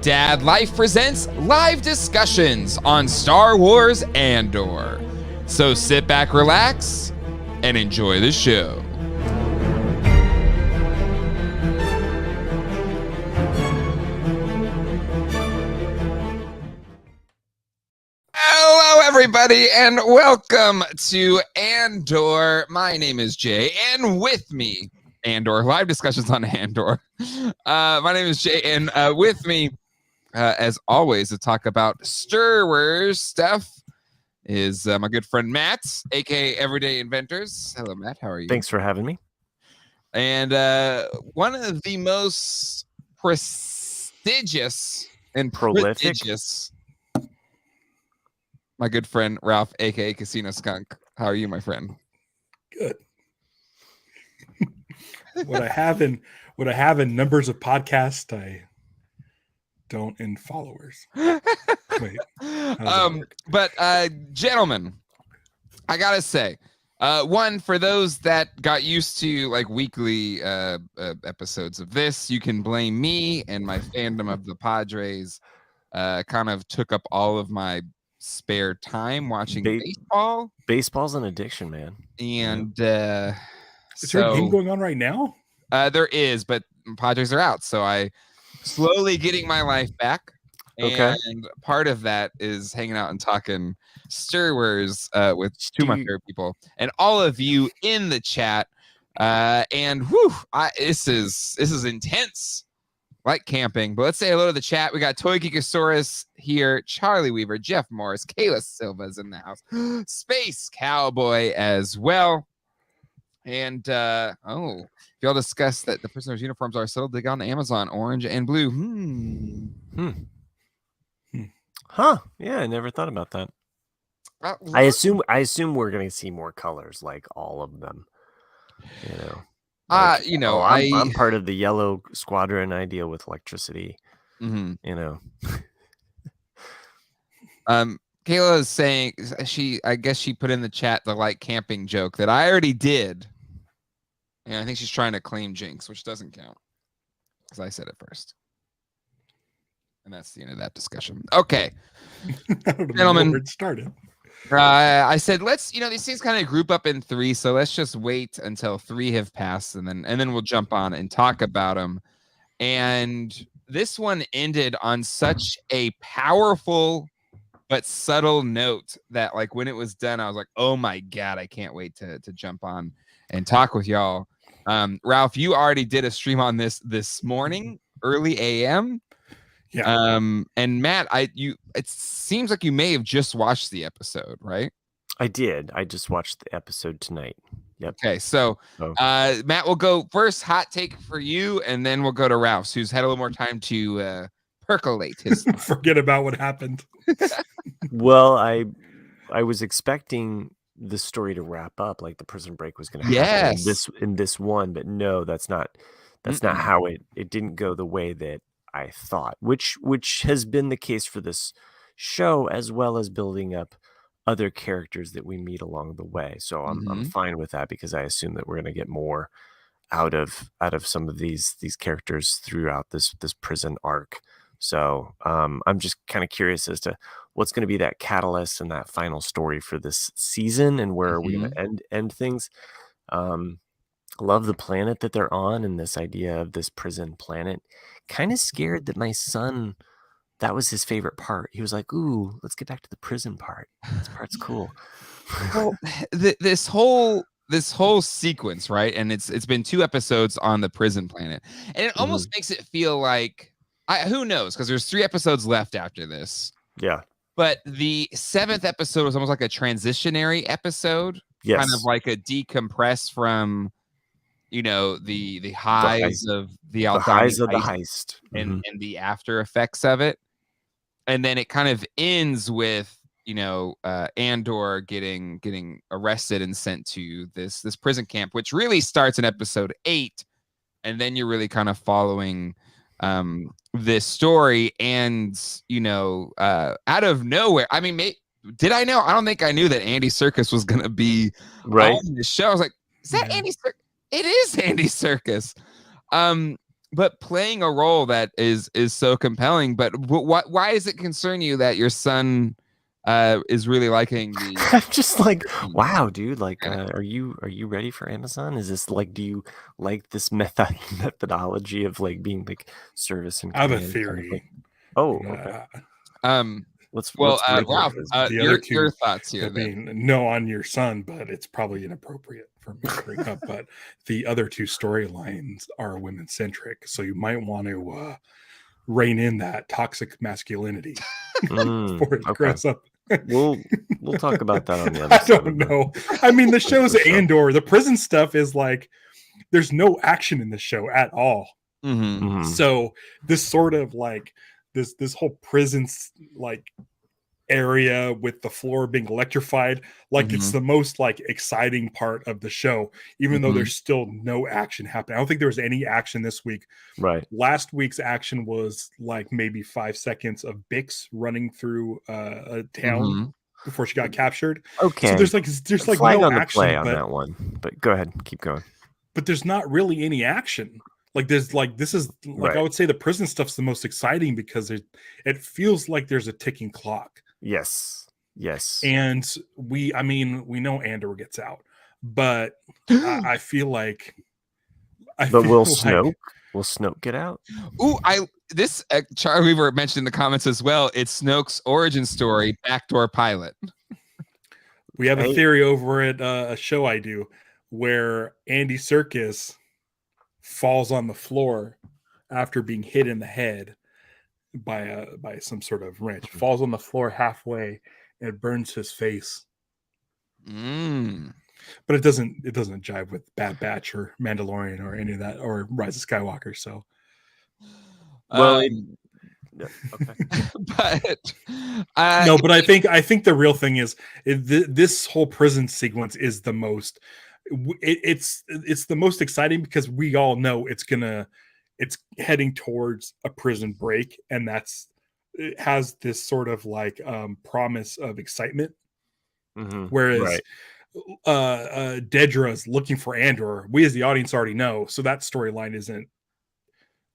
Dad Life presents live discussions on Star Wars Andor. So sit back, relax, and enjoy the show. Hello, everybody, and welcome to Andor. My name is Jay, and with me, Andor, live discussions on Andor. My name is Jay, and with me, as always, to talk about Star Wars stuff is my good friend Matt, aka Everyday Inventors. Hello, Matt. How are you? Thanks for having me. And one of the most prestigious and Prolific. My good friend Ralph, aka Casino Skunk. How are you, my friend? Good. What I have in numbers of podcasts, I don't in followers. Wait. But gentlemen, I gotta say, one, for those that got used to like weekly episodes of this, you can blame me and my fandom of the Padres. Kind of took up all of my spare time watching baseball. Baseball's an addiction, man. And is there a game going on right now? There is, but Padres are out, so I slowly getting my life back. Okay. And part of that is hanging out and talking Star Wars with two of my favorite people and all of you in the chat. And whew, this is intense, like camping. But let's say hello to the chat. We got Toy Geekosaurus here, Charlie Weaver, Jeff Morris, Kayla Silva's in the house, Space Cowboy as well. And if y'all discuss that the prisoners' uniforms are sold, they got on Amazon, orange and blue. Huh? Yeah, I never thought about that. I assume we're gonna see more colors, like all of them. I'm part of the yellow squadron. I deal with electricity. Kayla is saying I guess she put in the chat the light camping joke that I already did. And I think she's trying to claim Jinx, which doesn't count because I said it first. And that's the end of that discussion. Okay. Gentlemen, where it started. I said, let's, these things kind of group up in three. So let's just wait until three have passed and then we'll jump on and talk about them. And this one ended on such a powerful but subtle note that like when it was done, I was like, oh my God, I can't wait to jump on and talk with y'all. Ralph, you already did a stream on this morning, early AM. Yeah. And Matt, it seems like you may have just watched the episode, right? I did. I just watched the episode tonight. Yep. Okay, so Matt will go first. Hot take for you, and then we'll go to Ralph's, who's had a little more time to percolate his. Forget about what happened. Well, I was expecting the story to wrap up, like the prison break was going to happen in this one, but no, that's not how it didn't go the way that I thought, which has been the case for this show, as well as building up other characters that we meet along the way. So I'm fine with that because I assume that we're going to get more out of some of these characters throughout this prison arc. So I'm just kind of curious as to what's going to be that catalyst and that final story for this season and where are we going to end things. Love the planet that they're on and this idea of this prison planet. Kind of scared that my son, that was his favorite part. He was like, ooh, let's get back to the prison part. This part's cool. Well, this whole sequence, right? And it's been 2 episodes on the prison planet. And it almost makes it feel like, who knows? Because there's 3 episodes left after this. Yeah. But the 7th episode was almost like a transitionary episode. Yes. Kind of like a decompress from the highs of the heist and the after effects of it. And then it kind of ends with Andor getting arrested and sent to this prison camp, which really starts in episode 8, and then you're really kind of following this story. And out of nowhere, I mean, did I know? I don't think I knew that Andy Serkis was gonna be on the show. I was like, is that Andy Serkis? It is Andy Serkis. but playing a role that is so compelling. But why does it concern you that your son is really liking the? I'm just like, wow, dude. Like, are you ready for Amazon? Is this like, do you like this methodology of like being like service and I have a command kind of theory. thing? Oh, okay. Let's Ralph, the other two, your thoughts here. I mean, no on your son, but it's probably inappropriate for me to bring up. But the other two storylines are women centric, so you might want to rein in that toxic masculinity before it grows up. We'll talk about that on the other I don't know. I mean, the show's Andor. The prison stuff is like there's no action in the show at all. So this sort of like this whole prison like area with the floor being electrified, like it's the most like exciting part of the show, even though there's still no action happening. I don't think there was any action this week. Right. Last week's action was like maybe 5 seconds of Bix running through a town before she got captured. Okay. So there's like flag no on the action play on that one. But go ahead, keep going. But there's not really any action. Like there's like this is like I would say the prison stuff's the most exciting because it feels like there's a ticking clock. Yes. And we know Andor gets out, but I feel like will Snoke get out? Ooh, Charlie Weaver mentioned in the comments as well. It's Snoke's origin story, backdoor pilot. We have a theory over at a show I do where Andy Serkis falls on the floor after being hit in the head by some sort of wrench, falls on the floor halfway and burns his face. But it doesn't jive with Bad Batch or Mandalorian or any of that or Rise of Skywalker. So, well, but no, but I think the real thing is this whole prison sequence is the most. It's the most exciting because we all know it's heading towards a prison break, and it has this sort of like promise of excitement. Whereas Dedra is looking for Andor, we as the audience already know, so that storyline isn't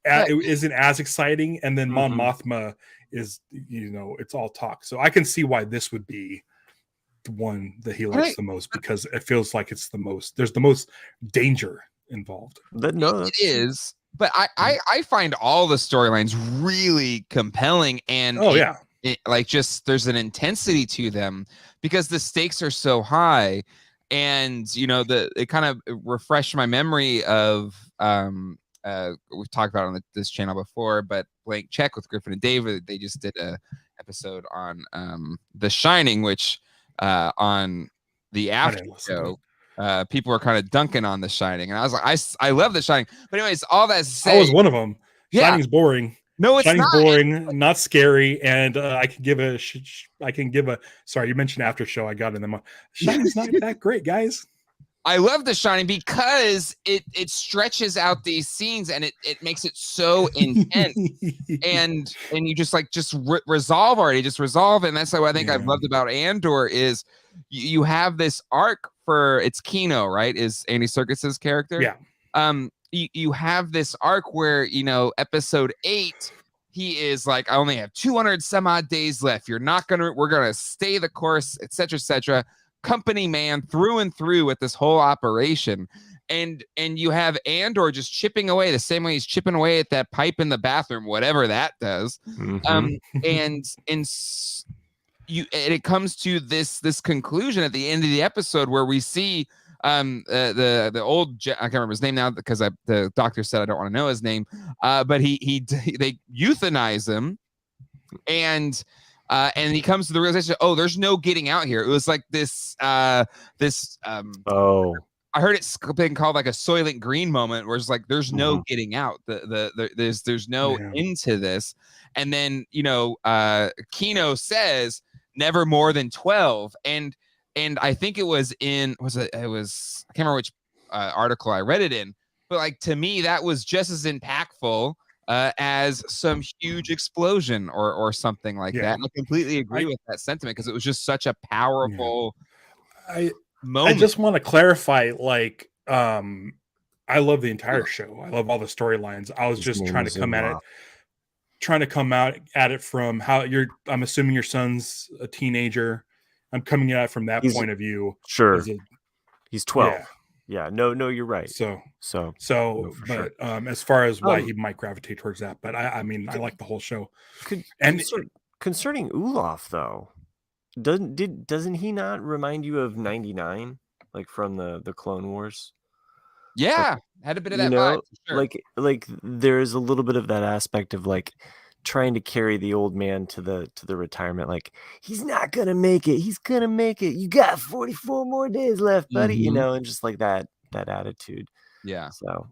as exciting. And then Mon Mothma is, it's all talk. So I can see why this would be the one that he likes the most, because it feels like there's the most danger involved. It is, but I find all the storylines really compelling, and there's an intensity to them because the stakes are so high, and it kind of refreshed my memory of we've talked about it on this channel before, but Blank Check with Griffin and David, they just did a episode on The Shining, which on the after show, people were kind of dunking on The Shining, and I was like, I love The Shining. But anyways, all that to say, I was one of them. Yeah. Shining's boring. No, it's Shining's not boring, not scary, and I can give a. Sorry, you mentioned after show. I got in them. Shining's not that great, guys. I love The Shining because it stretches out these scenes and it makes it so intense, and you just resolve already, and that's what I think I've loved about Andor is you have this arc for it's Kino, right? Is Andy Serkis's character? Yeah. You have this arc where episode 8. He is like, I only have 200 some odd days left. We're gonna stay the course, etc., etc. Company man through and through with this whole operation, and you have Andor just chipping away the same way he's chipping away at that pipe in the bathroom, whatever that does. And it comes to this conclusion at the end of the episode where we see the old I can't remember his name now because the doctor said I don't want to know his name, but they euthanize him, and he comes to the realization, there's no getting out here. It was like this I heard it being called like a Soylent Green moment, where it's like there's no getting out. There's no end to this. And then Kino says never more than 12, and I think it was I can't remember which article I read it in, but like to me that was just as impactful as some huge explosion or something like that. And I completely agree with that sentiment because it was just such a powerful moment. I just want to clarify, like I love the entire show. I love all the storylines. I was just trying to come out at it from how I'm assuming your son's a teenager. I'm coming at it from that point of view. Sure. He's 12. Yeah. No, you're right. So, no, but sure. As far as why he might gravitate towards that, but I mean, I like the whole show. Concerning Olaf though, doesn't he not remind you of 99, like from the Clone Wars? Yeah, had a bit of that vibe. For sure. Like there is a little bit of that aspect of like trying to carry the old man to the retirement. Like, he's not gonna make it. He's gonna make it. You got 44 more days left, buddy. You know, and just like that attitude. Yeah. So.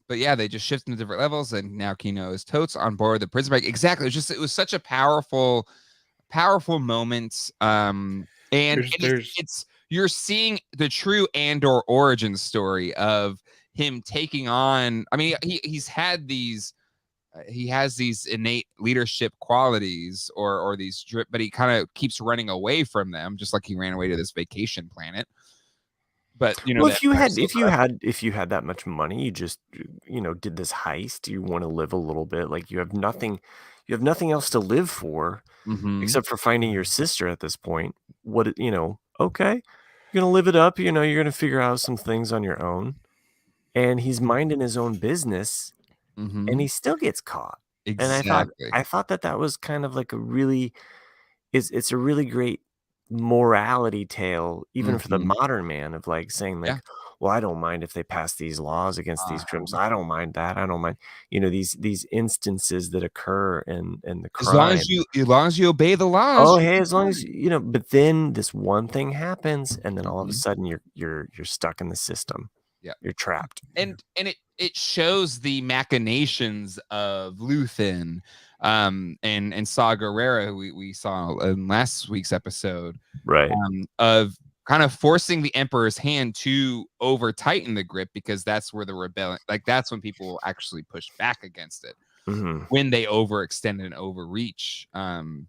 But yeah, they just shift into different levels, and now Kino is totes on board the Prison Break. Exactly. It was such a powerful moment. And it's you're seeing the true Andor origin story of him taking on. I mean, he has these innate leadership qualities or these drip, but he kind of keeps running away from them, just like he ran away to this vacation planet. But well, if you had that much money, you just did this heist. You want to live a little bit, like you have nothing else to live for except for finding your sister at this point. Okay, you're gonna live it up. You're gonna figure out some things on your own. And he's minding his own business, and he still gets caught. Exactly. And I thought that was kind of like it's a really great morality tale, even for the modern man, of like saying like, well, I don't mind if they pass these laws against these criminals. I don't mind that. I don't mind, these instances that occur in the crime. As long as you obey the laws. Oh, hey, as long as but then this one thing happens, and then all of a sudden you're stuck in the system. Yeah, you're trapped. And it shows the machinations of Luthen and Saw Gerrera, who we saw in last week's episode, right? Of kind of forcing the Emperor's hand to over tighten the grip, because that's where the rebellion, like that's when people will actually push back against it, when they overextend and overreach. Do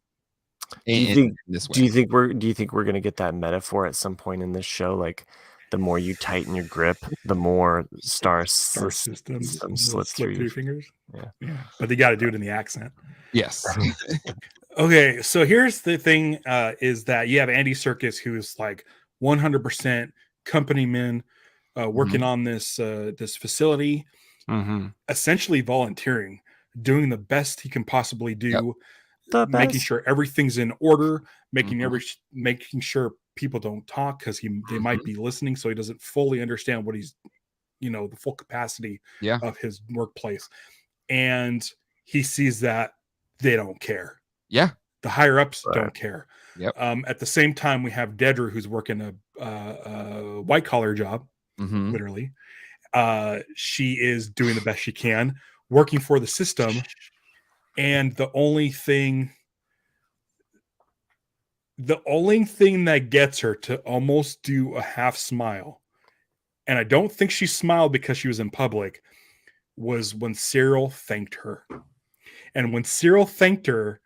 you think we're gonna get that metaphor at some point in this show? Like, the more you tighten your grip, the more star systems slip through your fingers. Yeah. But they got to do it in the accent. Yes. Okay, so here's the thing: is that you have Andy Serkis, who's like 100% company man, working on this facility, essentially volunteering, doing the best he can possibly do, making sure everything's in order, making sure people don't talk because they might be listening, so he doesn't fully understand what he's, the full capacity of his workplace, and he sees that they don't care. Yeah, the higher ups don't care. Yep. At the same time, we have Dedra, who's working a white collar job, literally. She is doing the best she can, working for the system, and the only thing that gets her to almost do a half smile, and I don't think she smiled because she was in public, was when Cyril thanked her. And when Cyril thanked her,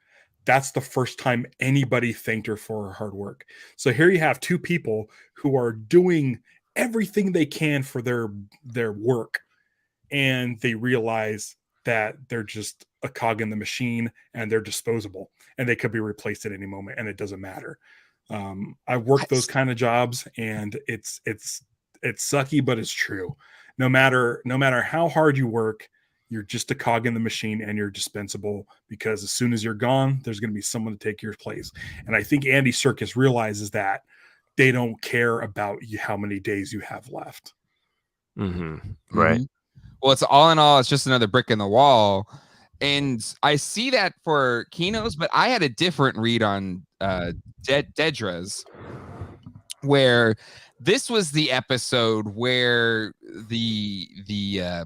that's the first time anybody thanked her for her hard work. So here you have two people who are doing everything they can for their work, and they realize that they're just a cog in the machine and they're disposable and they could be replaced at any moment, and it doesn't matter. I've worked those kind of jobs, and it's sucky, but it's true. No matter how hard you work, you're just a cog in the machine and you're dispensable, because as soon as you're gone, there's going to be someone to take your place. And I think Andy Serkis realizes that they don't care about how many days you have left. Right. Well, it's all in all, it's just another brick in the wall. And I see that for Kino's, but I had a different read on Dedra's, where this was the episode where the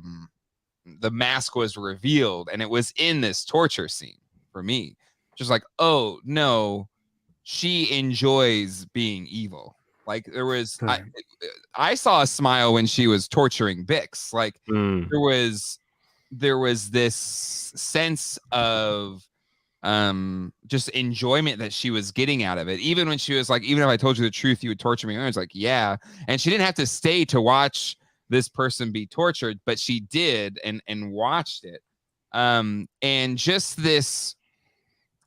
mask was revealed, and it was in this torture scene for me. Just like, oh no, she enjoys being evil. Like, there was, I saw a smile when she was torturing Bix. Like, there was this sense of just enjoyment that she was getting out of it. Even when she was like, even if I told you the truth, you would torture me. And I was like, yeah. And she didn't have to stay to watch this person be tortured, but she did and watched it. And just this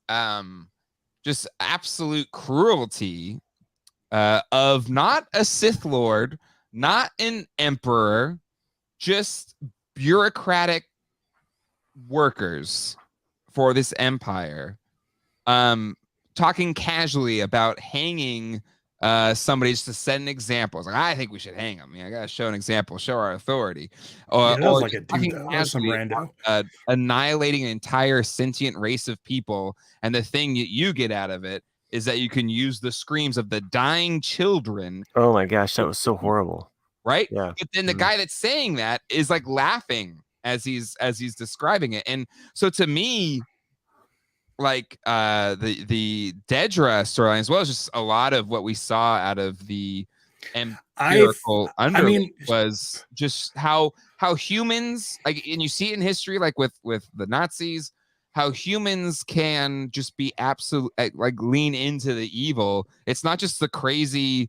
just absolute cruelty of not a Sith Lord, not an emperor, just bureaucratic workers for this empire, talking casually about hanging somebody just to set an example. It's like, I think we should hang them. I gotta show an example, show our authority. Or like a dude, though. Some rando. Annihilating an entire sentient race of people, and the thing you get out of it is that you can use the screams of the dying children. Oh my gosh, that was so horrible. Right? Yeah. But then the guy that's saying that is like laughing as he's describing it. And so to me, like the Dedra storyline, as well as just a lot of what we saw out of the empirical underling, was just how humans, like, and you see it in history, like with the Nazis, how humans can just be absolute, like lean into the evil. It's not just the crazy,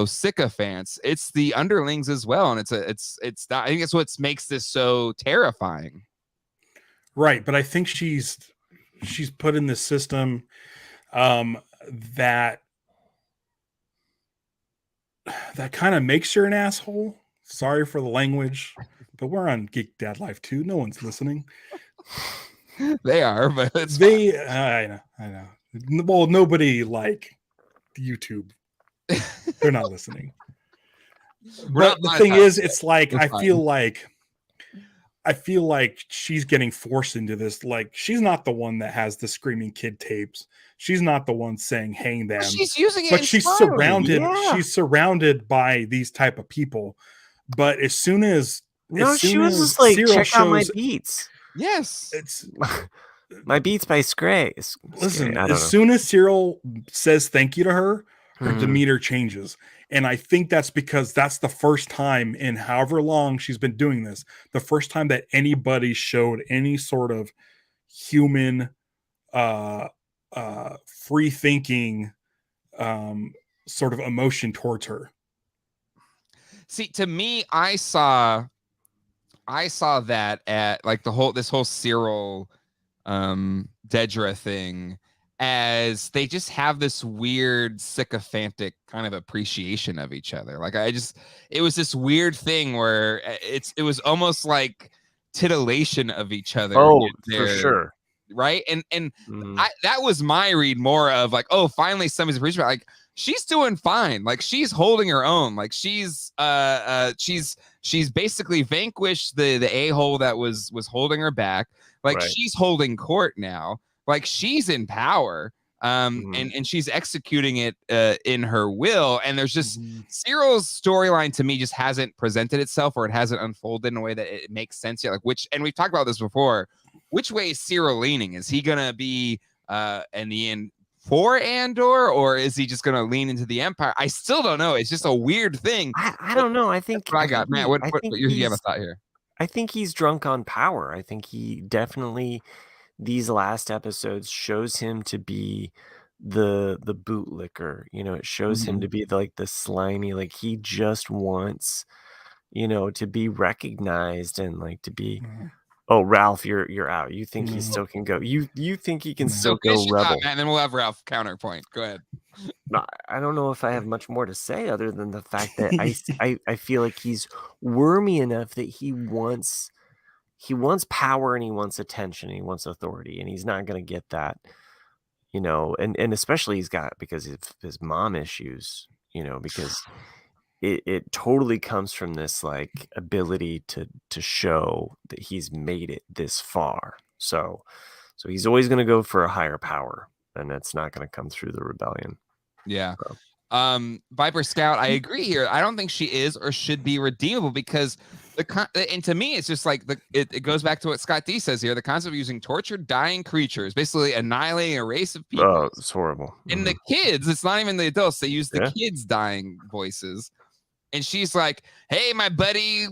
sycophants, it's the underlings as well. And it's not, I think that's what makes this so terrifying. Right. But I think she's put in this system that kind of makes her an asshole. Sorry for the language, but we're on Geek Dad Life 2. No one's listening. They are, but I know. Well, nobody like YouTube. They're not listening. But the thing is, it's like, I feel like she's getting forced into this. Like, she's not the one that has the screaming kid tapes. She's not the one saying hang them. She's using it, but she's surrounded. Yeah. She's surrounded by these type of people. But as soon as she was just like, Cyril check out my beats. Yes, it's my beats by Scray. Listen, as soon as Cyril says thank you to her, her demeanor changes. And I think that's because that's the first time in however long she's been doing this, the first time that anybody showed any sort of human, free thinking, sort of emotion towards her. See, to me, I saw that at like this whole Cyril, Dedra thing, as they just have this weird sycophantic kind of appreciation of each other. Like, it was this weird thing where it was almost like titillation of each other. Oh, for sure. Right. And that was my read more of like, oh, finally somebody's appreciating, like, she's doing fine. Like, she's holding her own. Like, she's basically vanquished the a-hole that was holding her back. Like, right. She's holding court now. Like, she's in power, and she's executing it in her will. And there's just Cyril's storyline to me just hasn't presented itself, or it hasn't unfolded in a way that it makes sense yet. Like, and we've talked about this before. Which way is Cyril leaning? Is he gonna be in the end for Andor, or is he just gonna lean into the Empire? I still don't know. It's just a weird thing. I don't know. I think I got Matt. What you have a thought here? I think he's drunk on power. I think he definitely, these last episodes shows him to be the bootlicker. It shows him to be like the slimy, like he just wants, to be recognized and like to be. Oh, Ralph, you're out. You think he still can go? You think he can still go rebel? And then we'll have Ralph counterpoint. Go ahead. I don't know if I have much more to say other than the fact that I feel like he's wormy enough that he wants power, and he wants attention, and he wants authority, and he's not going to get that, and especially he's got, because of his mom issues, because it totally comes from this like ability to show that he's made it this far. So he's always going to go for a higher power, and that's not going to come through the rebellion. Yeah. So. Viper Scout, I agree here. I don't think she is or should be redeemable, because and to me, it's just like it goes back to what Scott D says here. The concept of using tortured, dying creatures, basically annihilating a race of people. Oh, it's horrible. And the kids, it's not even the adults. They use the kids' dying voices. And she's like, hey, my buddy,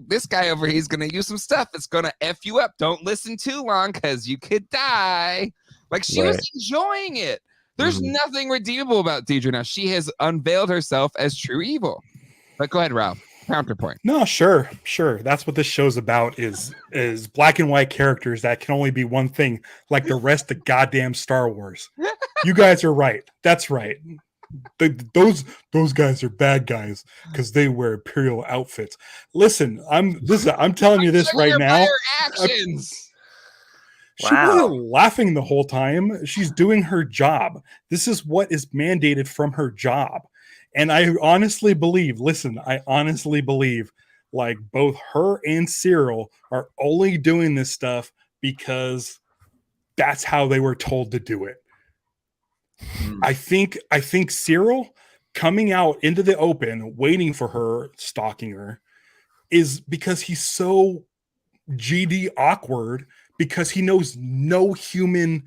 this guy over here, he's going to use some stuff that's going to F you up. Don't listen too long because you could die. Like, she was enjoying it. There's nothing redeemable about Dedra now. She has unveiled herself as true evil. But go ahead, Ralph. counterpoint. No, sure. That's what this show's about is black and white characters that can only be one thing, like the rest of goddamn Star Wars. You guys are right. That's right. Those guys are bad guys because they wear Imperial outfits. Listen, I'm telling you this right now. Actions. She wasn't laughing the whole time. She's doing her job. This is what is mandated from her job. And I honestly believe, like both her and Cyril are only doing this stuff because that's how they were told to do it. I think Cyril coming out into the open, waiting for her, stalking her, is because he's so GD awkward because he knows no human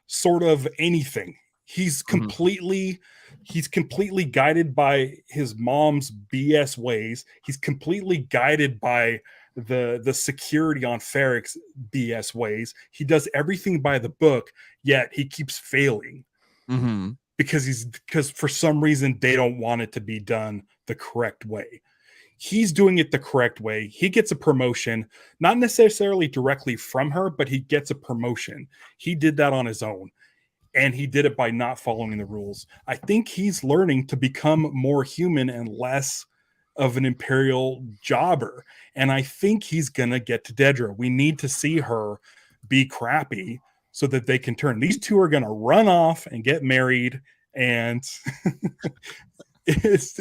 sort of anything. He's completely guided by his mom's BS ways. He's completely guided by the security on Ferrick's BS ways. He does everything by the book, yet he keeps failing. Because for some reason they don't want it to be done the correct way. He's doing it the correct way. He gets a promotion, not necessarily directly from her, but he gets a promotion. He did that on his own, and he did it by not following the rules. I think he's learning to become more human and less of an Imperial jobber. And I think he's gonna get to Dedra. We need to see her be crappy so that they can turn. These two are going to run off and get married. And it's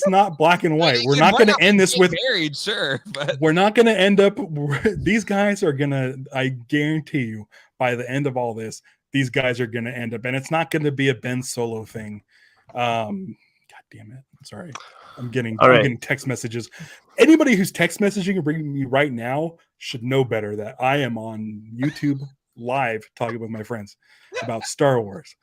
not black and white. We're not going to end this with married, sure, but we're not going to end up. These guys are going to, I guarantee you, by the end of all this, these guys are going to end up, and it's not going to be a Ben Solo thing. God damn it. Sorry. I'm getting text messages. Anybody who's text messaging or bringing me right now should know better that I am on YouTube live talking with my friends about Star Wars.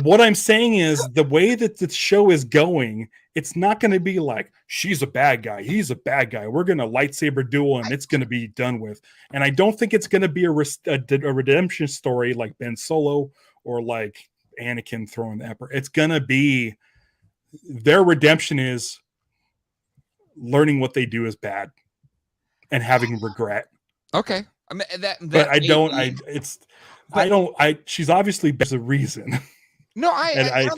What I'm saying is the way that the show is going, it's not going to be like she's a bad guy, he's a bad guy, we're going to lightsaber duel and it's going to be done with. And I don't think it's going to be a redemption story like Ben Solo or like Anakin throwing the Emperor. It's going to be their redemption is learning what they do is bad and having regret. Okay. I mean, she's obviously there's a reason. No, I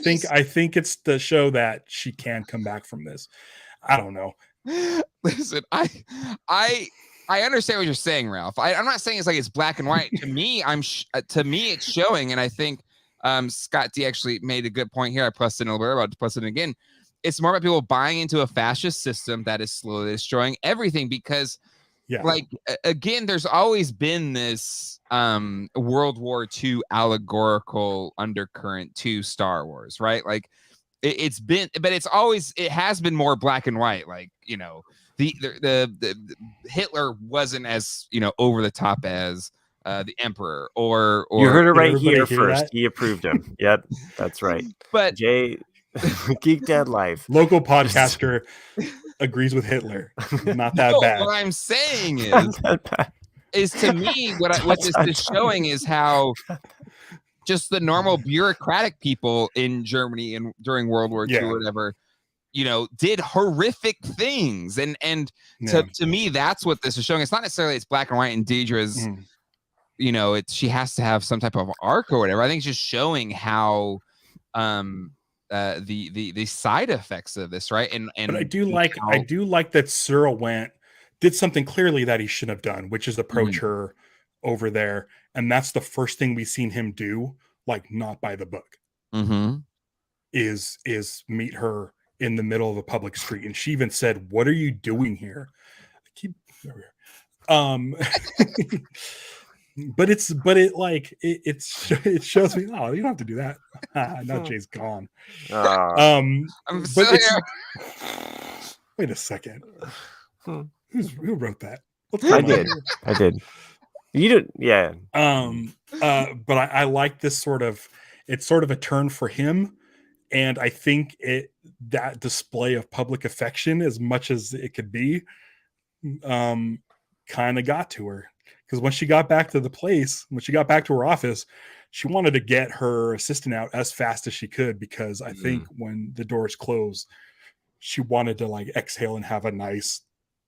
think it's the show that she can come back from this. I don't know. Listen, I understand what you're saying, Ralph. I'm not saying it's like it's black and white. To me, it's showing, and I think Scott D actually made a good point here. I pressed it a little bit, about to press it again. It's more about people buying into a fascist system that is slowly destroying everything because, like, again, there's always been this World War II allegorical undercurrent to Star Wars, right? Like, it has been more black and white. Like, you know, the Hitler wasn't as, you know, over the top as the Emperor or you heard it right here first. He approved him. Yep, that's right. But Jay, Geek Dad Life, local podcaster, agrees with Hitler. Not that bad. What I'm saying is to me what this is showing is how just the normal bureaucratic people in Germany and during World War II or whatever, you know, did horrific things. And to me, that's what this is showing. It's not necessarily it's black and white and Deidre's, you know, she has to have some type of arc or whatever. I think it's just showing how the side effects of this, right? And but I do like that Cyril did something clearly that he shouldn't have done, which is approach her over there, and that's the first thing we've seen him do, like not by the book. Is meet her in the middle of a public street, and she even said, "What are you doing here?" But it shows me, oh, you don't have to do that. Now Jay's gone. Wait a second. Who wrote that? I did. You did, yeah. But I like this sort of, it's sort of a turn for him, and I think that display of public affection, as much as it could be, kind of got to her. Because when she got back to the place, when she got back to her office, she wanted to get her assistant out as fast as she could, because I think when the doors closed, she wanted to like exhale and have a nice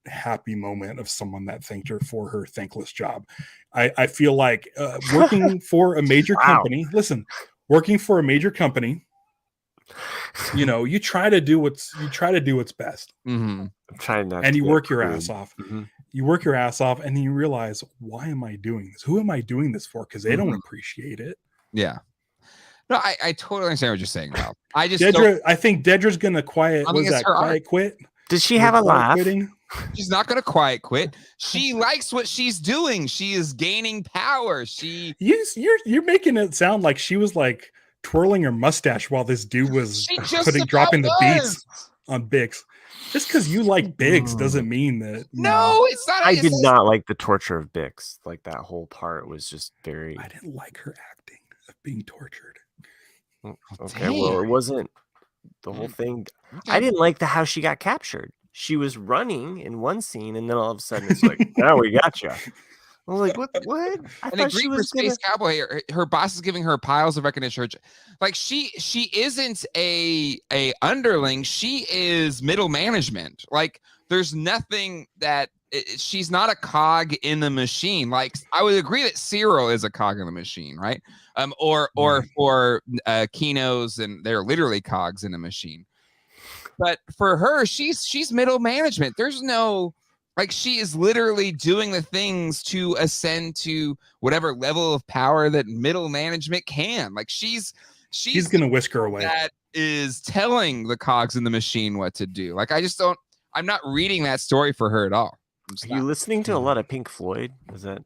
happy moment of someone that thanked her for her thankless job. I feel like working for a major company, working for a major company, you try to do what's best. I'm trying not and to you get work your crude. ass off. You work your ass off, and then you realize, why am I doing this? Who am I doing this for? Because they don't appreciate it. Yeah. No, I totally understand what you're saying, Ralph. I just I think Dedra's gonna quiet quit. Did she have a laugh? Quitting? She's not gonna quiet quit. She likes what she's doing. She is gaining power. You're making it sound like she was like twirling her mustache while this dude was dropping the beats on Bix. Just because you like Biggs doesn't mean that. No, it's not. I did not like the torture of Bix. Like that whole part was just very. I didn't like her acting of being tortured. Okay, well, it wasn't the whole thing. I didn't like how she got captured. She was running in one scene, and then all of a sudden it's like, now we got you. I was like, what? I thought she was Space Cowboy. Her boss is giving her piles of recognition. Like she isn't a underling. She is middle management. Like there's nothing that she's not a cog in the machine. Like I would agree that Cyril is a cog in the machine, right? Or for Kinos, and they're literally cogs in the machine. But for her, she's middle management. There's no. Like she is literally doing the things to ascend to whatever level of power that middle management can. Like she's gonna whisk her away. That is telling the cogs in the machine what to do. Like I'm not reading that story for her at all. Are you listening to a lot of Pink Floyd? Is that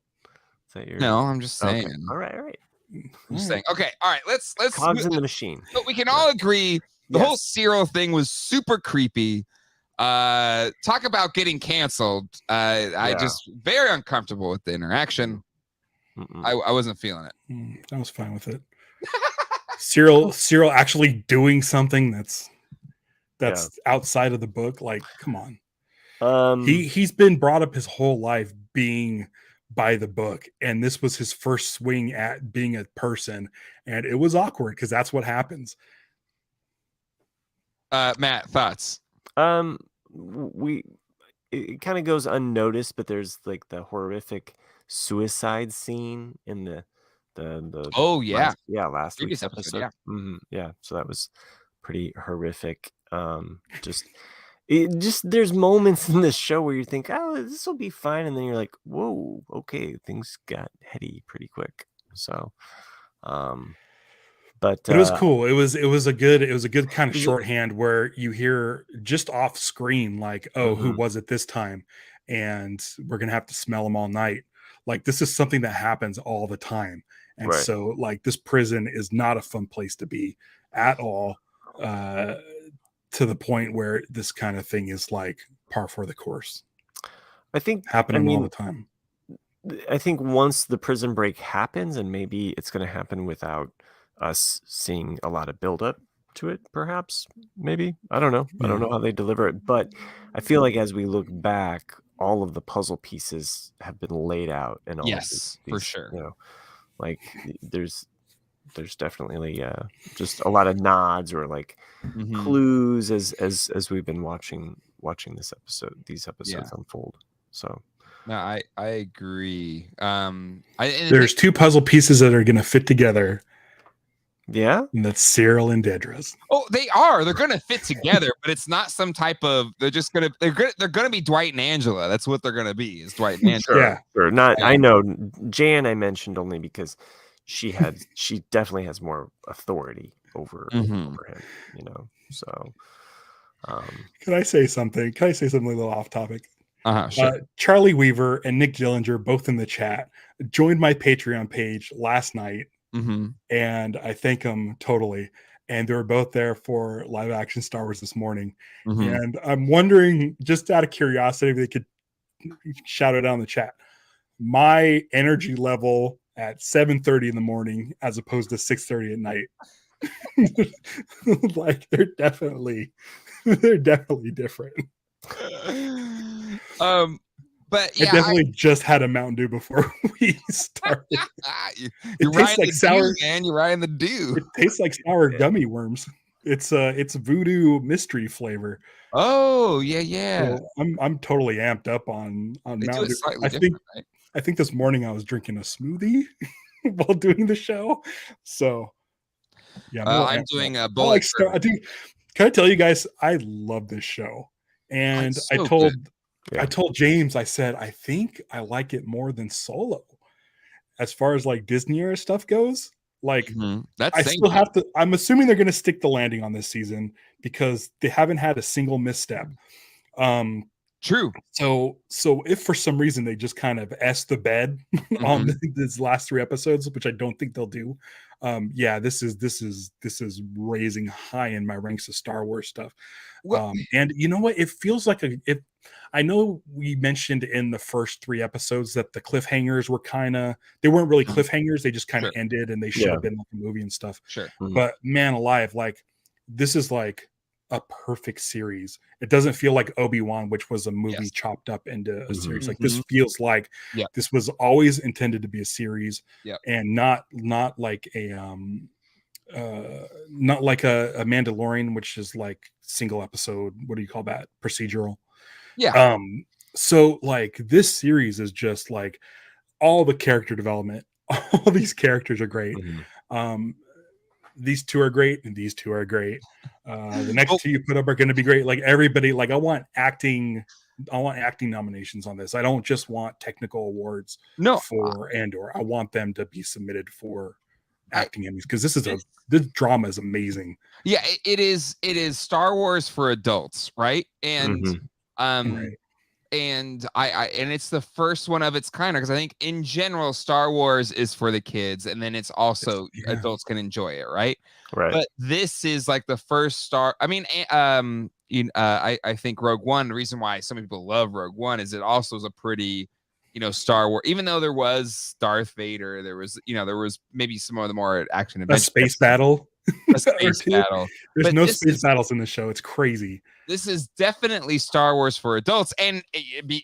your? No, I'm just saying. Okay. All right. I'm just saying. Okay, all right. Let's cogs in the machine. But we can all agree the whole Cyril thing was super creepy. Talk about getting canceled. I just very uncomfortable with the interaction. I wasn't feeling it. I was fine with it. Cyril actually doing something that's outside of the book. Like, come on. He's been brought up his whole life being by the book, and this was his first swing at being a person, and it was awkward because that's what happens. Matt, thoughts? It kind of goes unnoticed, but there's like the horrific suicide scene in the last week's episode. So that was pretty horrific. There's moments in this show where you think, oh, this will be fine, and then you're like, whoa, okay, things got heady pretty quick. So but it was cool. It was a good kind of shorthand where you hear just off screen, like, oh, who was it this time? And we're going to have to smell them all night. Like, this is something that happens all the time. And so like this prison is not a fun place to be at all, to the point where this kind of thing is like par for the course. I think happening all the time. I think once the prison break happens, and maybe it's going to happen without us seeing a lot of buildup to it, perhaps, maybe. I don't know. I don't know how they deliver it, but I feel like as we look back, all of the puzzle pieces have been laid out, and all these, for sure. Like there's definitely just a lot of nods or like clues as we've been watching these episodes unfold. So no, I agree. There's two puzzle pieces that are going to fit together. Yeah, and that's Cyril and Dedra's. Oh, they are. They're going to fit together, but it's not some type of. They're going to be Dwight and Angela. That's what they're going to be. Is Dwight and Angela? Sure. Not. I know Jan. I mentioned only because she definitely has more authority over him. So. Can I say something? Can I say something a little off topic? Sure. Charlie Weaver and Nick Dillinger, both in the chat, joined my Patreon page last night. And I thank them totally. And they were both there for live action Star Wars this morning. And I'm wondering, just out of curiosity, if they could shout it out in the chat. My energy level at 7:30 in the morning, as opposed to 6:30 at night. Like they're definitely different. But I definitely just had a Mountain Dew before we started. You're riding like the sour, dew, man. You're riding the dew. It tastes like sour gummy worms. It's voodoo mystery flavor. Oh yeah. So I'm totally amped up on They do Mountain it Dew. slightly different, right? I think this morning I was drinking a smoothie while doing the show. So yeah, I'm a little I'm amped up. doing a I like bullet. Star. I do. Can I tell you guys? I love this show, and It's so good. I told James. I said I think I like it more than Solo, as far as like Disney era stuff goes. Like That's I still have to. I'm assuming they're going to stick the landing on this season because they haven't had a single misstep. True. So if for some reason they just kind of S the bed on these last 3 episodes, which I don't think they'll do, yeah, this is raising high in my ranks of Star Wars stuff. And you know what? It feels like I know we mentioned in the first 3 episodes that the cliffhangers were they weren't really cliffhangers. They just kind of ended, and they should have been like a movie and stuff. Sure. But man alive, like this is like a perfect series. It doesn't feel like Obi-Wan, which was a movie chopped up into a series. Like this feels like this was always intended to be a series, and not like a not like a Mandalorian, which is like single episode. What do you call that? Procedural. Yeah. So like this series is just like all the character development. All these characters are great. These 2 are great, and these 2 are great. The next 2 you put up are going to be great. Like everybody, like I want acting nominations on this. I don't just want technical awards for Andor. I want them to be submitted for acting Emmys, because this drama is amazing. Yeah, it is Star Wars for adults, right? And right. And and it's the first one of its kind, because I think in general Star Wars is for the kids, and then it's also adults can enjoy it, right? But this is like the first I mean, I think Rogue One, the reason why so many people love Rogue One is it also is a pretty, Star Wars, even though there was Darth Vader, there was maybe some of the more action a space battle. A space battle. There's no space battles in the show. It's crazy. This is definitely Star Wars for adults, and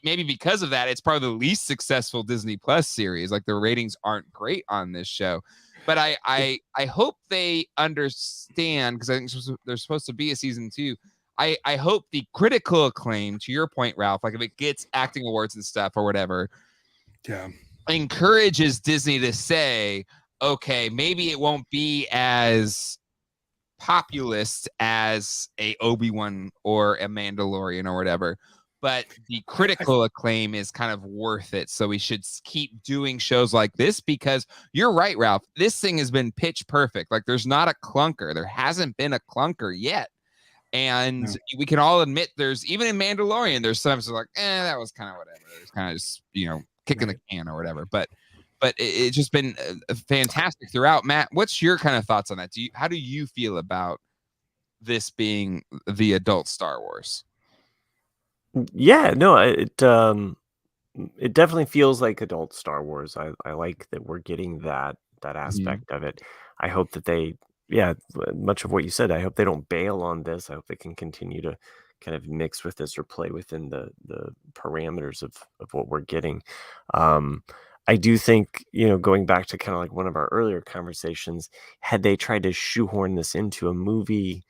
maybe because of that, it's probably the least successful Disney Plus series. Like the ratings aren't great on this show, but I hope they understand, because I think there's supposed to be a season 2. I hope the critical acclaim, to your point, Ralph, like if it gets acting awards and stuff or whatever, encourages Disney to say, okay, maybe it won't be as populist as a Obi-Wan or a Mandalorian or whatever, but the critical acclaim is kind of worth it. So we should keep doing shows like this, because you're right, Ralph, this thing has been pitch perfect. Like there's not a clunker. There hasn't been a clunker yet. And we can all admit there's, even in Mandalorian, there's sometimes like, that was kind of whatever. It's kind of just, kicking the can or whatever. But it's just been fantastic throughout. Matt, what's your kind of thoughts on that? How do you feel about this being the adult Star Wars? Yeah, no, it definitely feels like adult Star Wars. I like that we're getting that aspect of it. I hope that much of what you said, I hope they don't bail on this. I hope they can continue to kind of mix with this or play within the parameters of what we're getting. I do think, going back to kind of like one of our earlier conversations, had they tried to shoehorn this into a movie,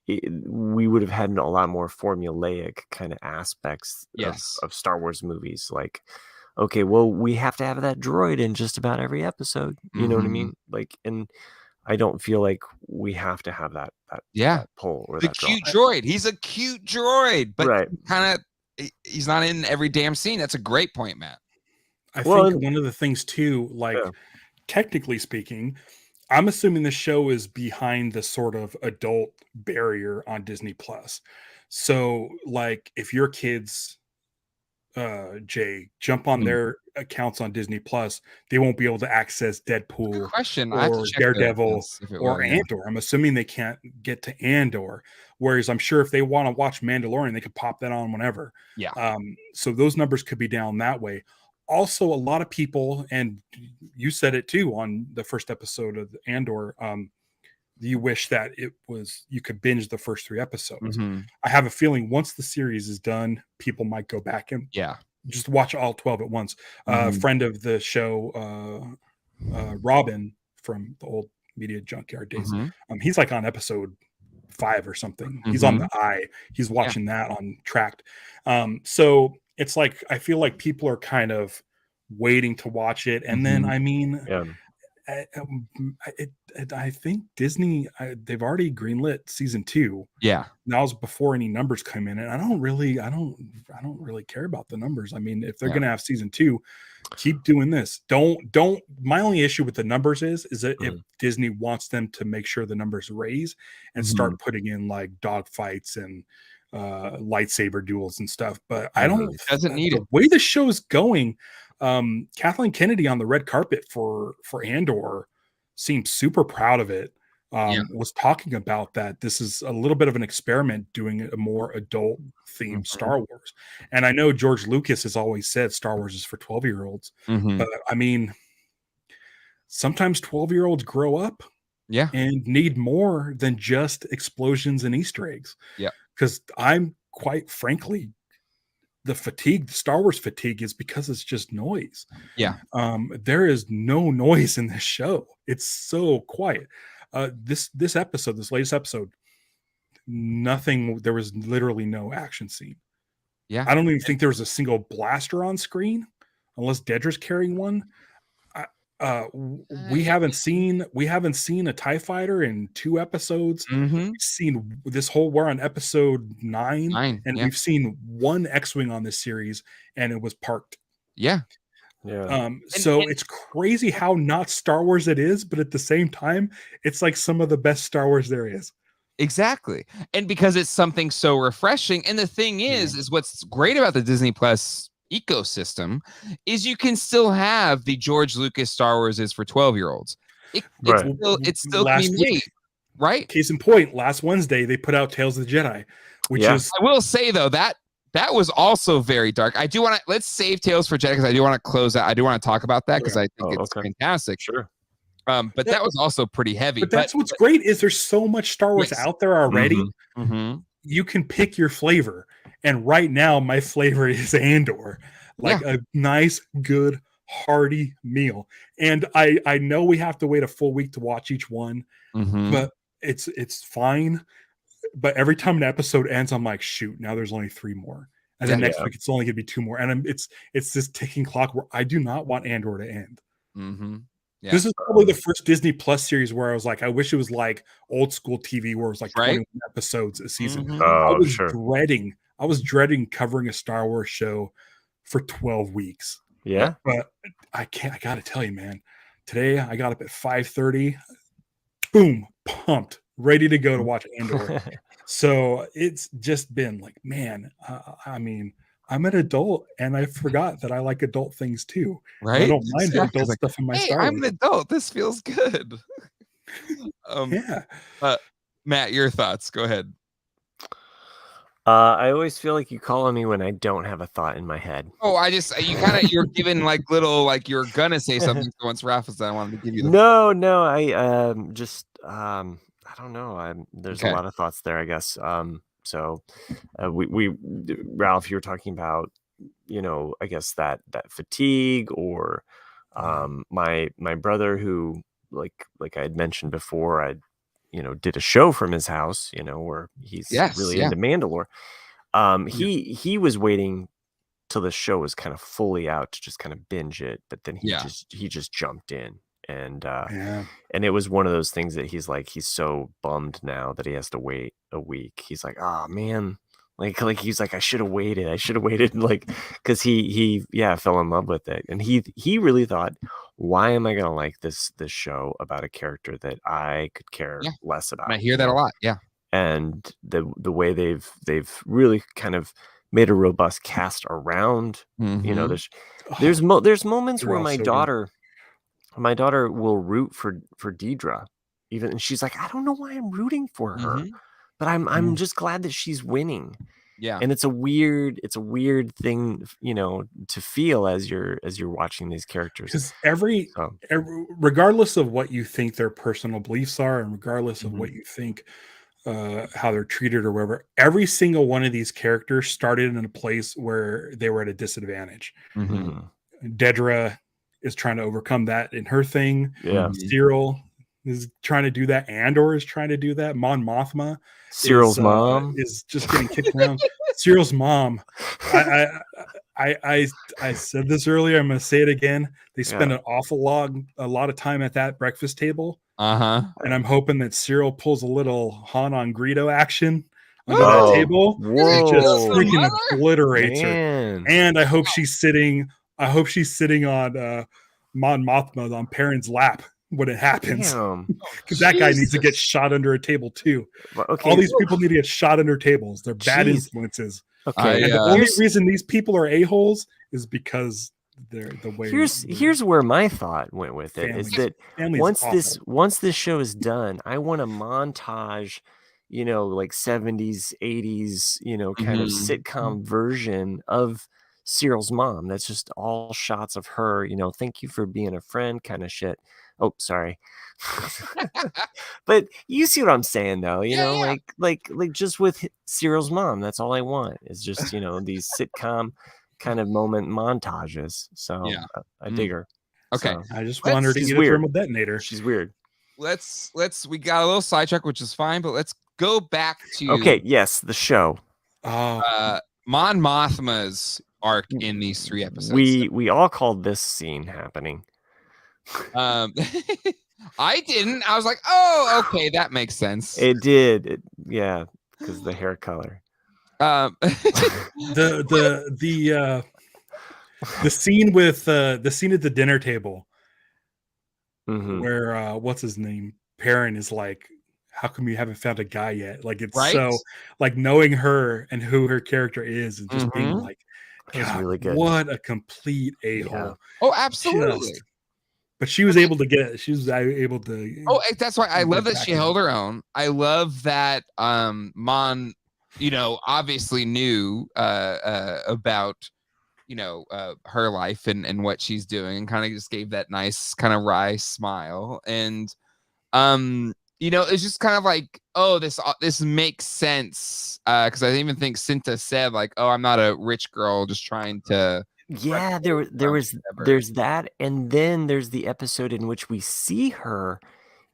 we would have had a lot more formulaic kind of aspects of Star Wars movies. Like, okay, well, we have to have that droid in just about every episode. You know what I mean? Like, and I don't feel like we have to have that pull or the that cute droid. He's a cute droid, but kind of he's not in every damn scene. That's a great point, Matt. I think one of the things too, like technically speaking, I'm assuming the show is behind the sort of adult barrier on Disney Plus. So like if your kids, Jay, jump on their accounts on Disney Plus, they won't be able to access Deadpool or Daredevil or Andor. I'm assuming they can't get to Andor. Whereas I'm sure if they want to watch Mandalorian, they could pop that on whenever. So those numbers could be down that way. Also, a lot of people, and you said it too on the first episode of Andor, you wish that you could binge the first 3 episodes. I have a feeling once the series is done, people might go back and just watch all 12 at once. Friend of the show, Robin from the old Media Junkyard days, he's like on episode 5 or something. He's on the eye. He's watching that on Tracked. So it's like I feel like people are kind of waiting to watch it, and then I mean, I think Disney they've already greenlit season 2. Yeah, that was before any numbers come in, and I don't really care about the numbers. I mean, if they're gonna have season 2, keep doing this. Don't. My only issue with the numbers is that if Disney wants them to make sure the numbers raise and start putting in like dog fights and lightsaber duels and stuff, but I don't. Doesn't need the way the show's going. Kathleen Kennedy on the red carpet for Andor seemed super proud of it. Was talking about that this is a little bit of an experiment doing a more adult themed Star Wars. And I know George Lucas has always said Star Wars is for 12-year-olds, but I mean, sometimes 12-year-olds grow up and need more than just explosions and Easter eggs. Yeah. Because I'm quite frankly, the Star Wars fatigue is because it's just noise. Yeah. There is no noise in this show. It's so quiet. This latest episode, nothing. There was literally no action scene. Yeah. I don't even think there was a single blaster on screen, unless Dedra's carrying one. We haven't seen a TIE fighter in 2 episodes. We've seen this whole. We're on episode 9 and we've seen 1 X-wing on this series, and it was parked. Yeah. So it's crazy how not Star Wars it is, but at the same time, it's like some of the best Star Wars there is. Exactly. And because it's something so refreshing. And the thing is what's great about the Disney Plus ecosystem is you can still have the George Lucas Star Wars is for 12-year-olds. It's still can be made, right? Case in point, last Wednesday they put out Tales of the Jedi, which is, I will say though, that was also very dark. I do want to let's save Tales for Jedi because I do want to close that. I do want to talk about that because I think it's fantastic. Sure. But that was also pretty heavy. But that's what's great is there's so much Star Wars out there already. You can pick your flavor. And right now, my flavor is Andor, like a nice, good, hearty meal. And I know we have to wait a full week to watch each one, but it's fine. But every time an episode ends, I'm like, shoot, now there's only 3 more. And then next week, it's only going to be 2 more. And it's this ticking clock where I do not want Andor to end. Yeah. This is probably the first Disney Plus series where I was like, I wish it was like old school TV where it was like 21 episodes a season. I was dreading covering a Star Wars show for 12 weeks. Yeah. But I got to tell you, man, today I got up at 5:30, boom, pumped, ready to go to watch Andor. So it's just been like, man, I mean, I'm an adult and I forgot that I like adult things too. Right. I don't mind adult stuff in my Star Wars. I'm an adult. This feels good. Matt, your thoughts. Go ahead. I always feel like you call on me when I don't have a thought in my head. Oh, you're giving like little, like you're gonna say something. So once Raph was done, I wanted to give you the No, I I don't know. There's a lot of thoughts there, I guess. So we Ralph, you were talking about, I guess that fatigue or my brother who like I had mentioned before, I did a show from his house, where he's really into Mandalore. He was waiting till the show was kind of fully out to just kind of binge it, but then he just jumped in. And it was one of those things that he's so bummed now that he has to wait a week. He's like, oh man, like he's like, I should have waited, like, because he fell in love with it, and he really thought, why am I gonna like this show about a character that I could care less about? I hear that a lot, and the way they've really kind of made a robust cast around. There's moments where my daughter will root for Deidre, and she's like, I don't know why I'm rooting for her, but I'm just glad that she's winning. Yeah. And it's a weird thing, to feel as you're watching these characters. Because regardless of what you think their personal beliefs are, and regardless of what you think how they're treated or whatever, every single one of these characters started in a place where they were at a disadvantage. Dedra is trying to overcome that in her thing. Yeah. Cyril, is trying to do that. Andor is trying to do that. Mon Mothma Cyril's mom is just getting kicked around. Cyril's mom. I said this earlier. I'm going to say it again. They spend a lot of time at that breakfast table. And I'm hoping that Cyril pulls a little Han on Greedo action under that table. And just freaking obliterates her. And I hope she's sitting on Mon Mothma on Perrin's lap when it happens. Because that guy needs to get shot under a table too. Okay. All these people need to get shot under tables. They're bad influences. Okay. And the only reason these people are a-holes is because they're the way. Here's where my thought went with it is that once this show is done, I want a montage, like 70s, 80s, kind of sitcom version of Cyril's mom. That's just all shots of her, thank you for being a friend kind of shit. Oh, sorry. But you see what I'm saying though, like just with Cyril's mom, that's all I want is just, these sitcom kind of moment montages. So I dig her. Okay. So, I just want her to get a thermal detonator. She's weird. We got a little sidetrack, which is fine, but let's go back to the show. Mon Mothma's arc in these 3 episodes. We all called this scene happening. I didn't. I was like, oh, okay, that makes sense. It did. Because the hair color. The scene with the scene at the dinner table where what's his name? Perrin is like, how come you haven't found a guy yet? Like it's so like knowing her and who her character is and just being like, God, really good. What a complete a-hole. Yeah. Oh, absolutely. But she was able to get. She was able to. Oh, that's why I love that she held her own. I love that Mon, obviously knew about, her life and what she's doing, and kind of just gave that nice kind of wry smile. And it's just kind of like, oh, this makes sense. Because I even think Cinta said like, oh, I'm not a rich girl just trying to. Yeah, there's that, and then there's the episode in which we see her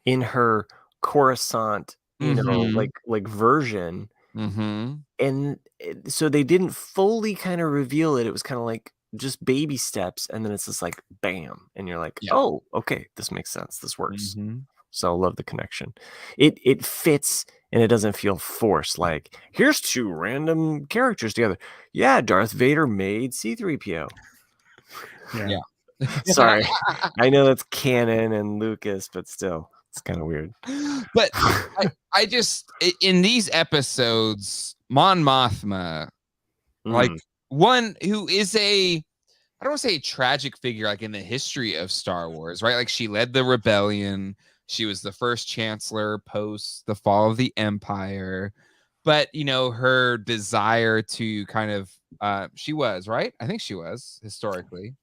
in her Coruscant, like version, and so they didn't fully kind of reveal it. It was kind of like just baby steps, and then it's just like bam, and you're like, oh, okay, this makes sense, this works. So I love the connection. It fits. And it doesn't feel forced. Like, here's 2 random characters together. Yeah, Darth Vader made C-3PO. Yeah. Sorry. I know that's canon and Lucas, but still, it's kind of weird. But I just, in these episodes, Mon Mothma, like one who is I don't want to say a tragic figure, like in the history of Star Wars, right? Like she led the rebellion. She was the first chancellor post the fall of the Empire, but her desire to kind of she was right. I think she was historically.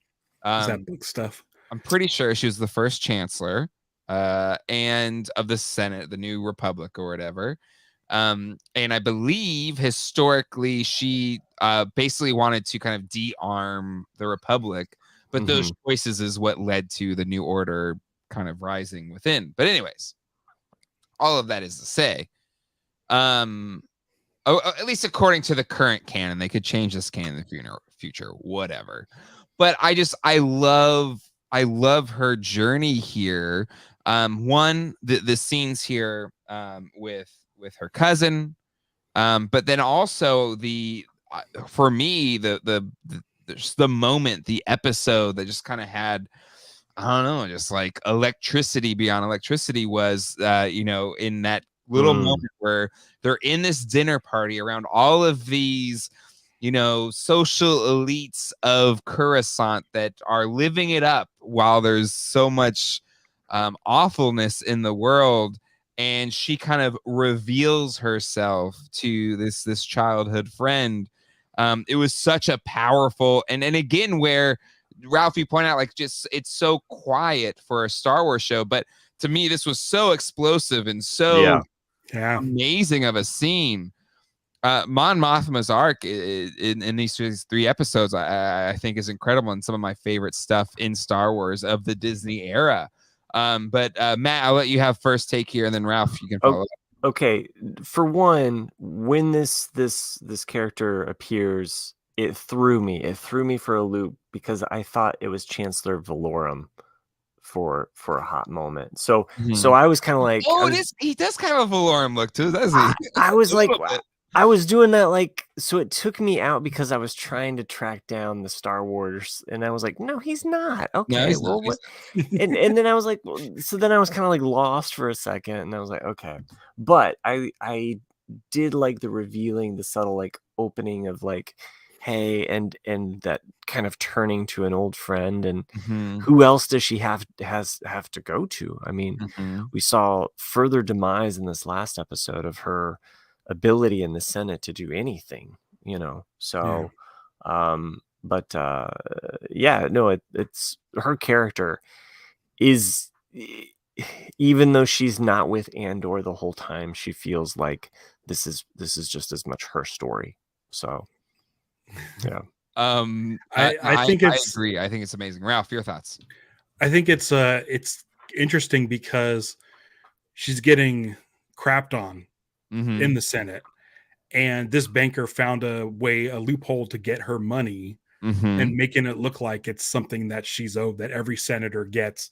Is that book stuff? I'm pretty sure she was the first chancellor, and of the Senate, the New Republic or whatever. And I believe historically she basically wanted to kind of de-arm the Republic, but those choices is what led to the New Order kind of rising within. But anyways, all of that is to say, at least according to the current canon, they could change this canon in the future, whatever. But I love her journey here. One, the scenes here with her cousin, but then also for me the moment, the episode that just kind of had, I don't know, just like electricity beyond electricity was, in that little moment where they're in this dinner party around all of these, social elites of Coruscant that are living it up while there's so much awfulness in the world. And she kind of reveals herself to this childhood friend. It was such a powerful, and again, where Ralph, you point out, like, just it's so quiet for a Star Wars show, but to me, this was so explosive and so amazing of a scene. Mon Mothma's arc in these 3 episodes, I think, is incredible, and some of my favorite stuff in Star Wars of the Disney era. But Matt, I'll let you have first take here, and then Ralph, you can follow up. Okay, for one, when this character appears, it threw me for a loop because I thought it was Chancellor Valorum for a hot moment. So I was kind of like, he does kind of a Valorum look too, does he? I was like, I was doing that like, so it took me out because I was trying to track down the Star Wars, and I was like, no, he's not. Okay, no, well, what? and then I was like, well, so then I was kind of like lost for a second, and I was like, okay, but I did like the revealing, the subtle like opening of like, hey, and that kind of turning to an old friend, and who else does she have to go to? I mean, we saw further demise in this last episode of her ability in the Senate to do anything, so but yeah, no, it's her character is, even though she's not with Andor the whole time, she feels like this is just as much her story. So yeah. I think I agree. I think it's amazing. Ralph, your thoughts? I think it's interesting because she's getting crapped on in the Senate, and this banker found a loophole to get her money, and making it look like it's something that she's owed, that every senator gets.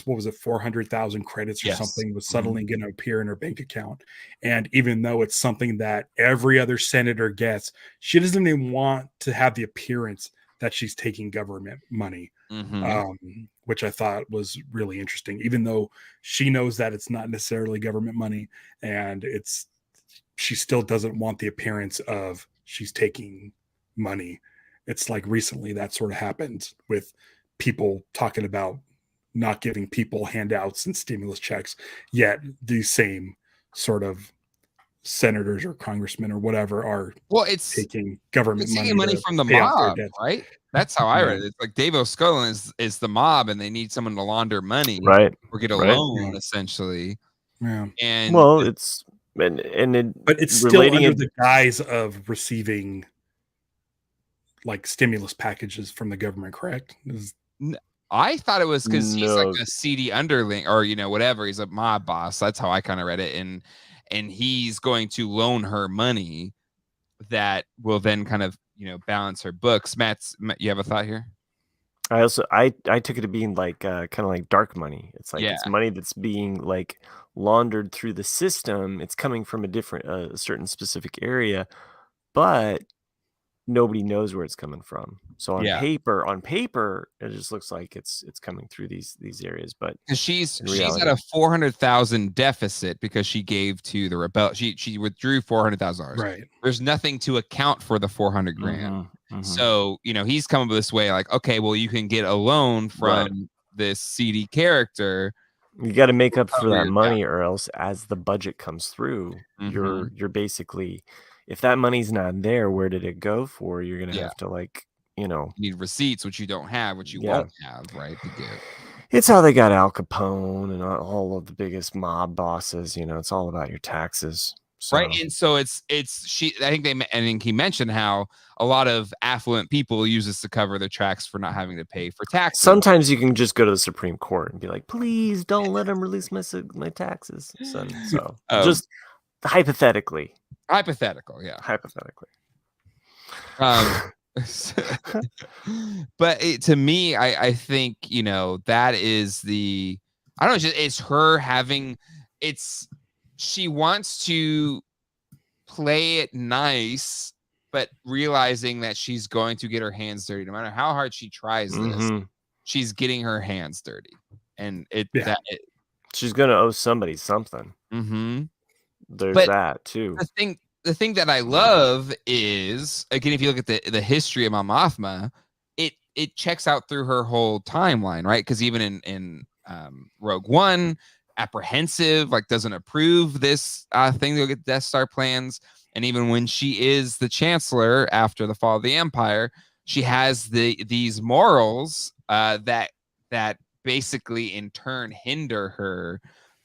What was it, 400,000 credits or something was suddenly going to appear in her bank account. And even though it's something that every other senator gets, she doesn't even want to have the appearance that she's taking government money, which I thought was really interesting, even though she knows that it's not necessarily government money, and she still doesn't want the appearance of she's taking money. It's like recently that sort of happened with people talking about not giving people handouts and stimulus checks, yet these same sort of senators or congressmen or whatever are taking government money from the mob, right? That's how I read it. It's like Dave O'Scullen is the mob, and they need someone to launder money, right, or get a loan, essentially. Yeah. And well, but it's still under the guise of receiving like stimulus packages from the government, correct? I thought it was because he's like a seedy underling, or whatever. He's a mob boss. That's how I kind of read it, and he's going to loan her money that will then kind of balance her books. Matt, you have a thought here? I took it to being like kind of like dark money. It's like it's money that's being like laundered through the system. It's coming from a certain specific area, but nobody knows where it's coming from. So on paper, it just looks like it's coming through these areas. But she's at a 400,000 deficit because she gave to the rebel. She withdrew $400,000. Right. There's nothing to account for the 400 grand. So he's come up this way, like, okay, well, you can get a loan from this seedy character. You got to make up for that money, or else as the budget comes through, you're basically, if that money's not there, where did it go for? You're gonna have to you need receipts, which you don't have, which you won't have, right? To give. It's how they got Al Capone and all of the biggest mob bosses. It's all about your taxes. So. Right, and so it's she. I think he mentioned how a lot of affluent people use this to cover their tracks for not having to pay for taxes. Sometimes you can just go to the Supreme Court and be like, "Please don't let them release my taxes." So just hypothetically. Hypothetical, yeah. Hypothetically. But to me, I think that is the. I don't know. It's her having. She wants to play it nice, but realizing that she's going to get her hands dirty. No matter how hard she tries this, she's getting her hands dirty, and she's gonna owe somebody something. There's that too. The thing that I love is, again, if you look at the history of Mon Mothma, it checks out through her whole timeline, right? Because even in Rogue One, apprehensive, like doesn't approve this thing to get Death Star plans, and even when she is the Chancellor after the fall of the Empire, she has these morals that basically in turn hinder her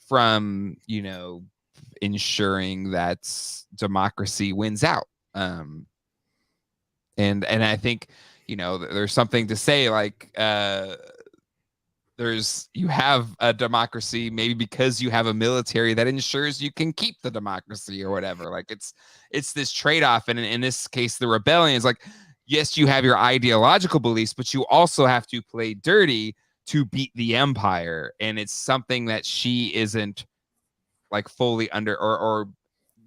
from ensuring that democracy wins out. And I think there's something to say, like you have a democracy maybe because you have a military that ensures you can keep the democracy or whatever. Like it's this trade-off, and in this case the rebellion is like, yes, you have your ideological beliefs, but you also have to play dirty to beat the empire, and it's something that she isn't like fully under or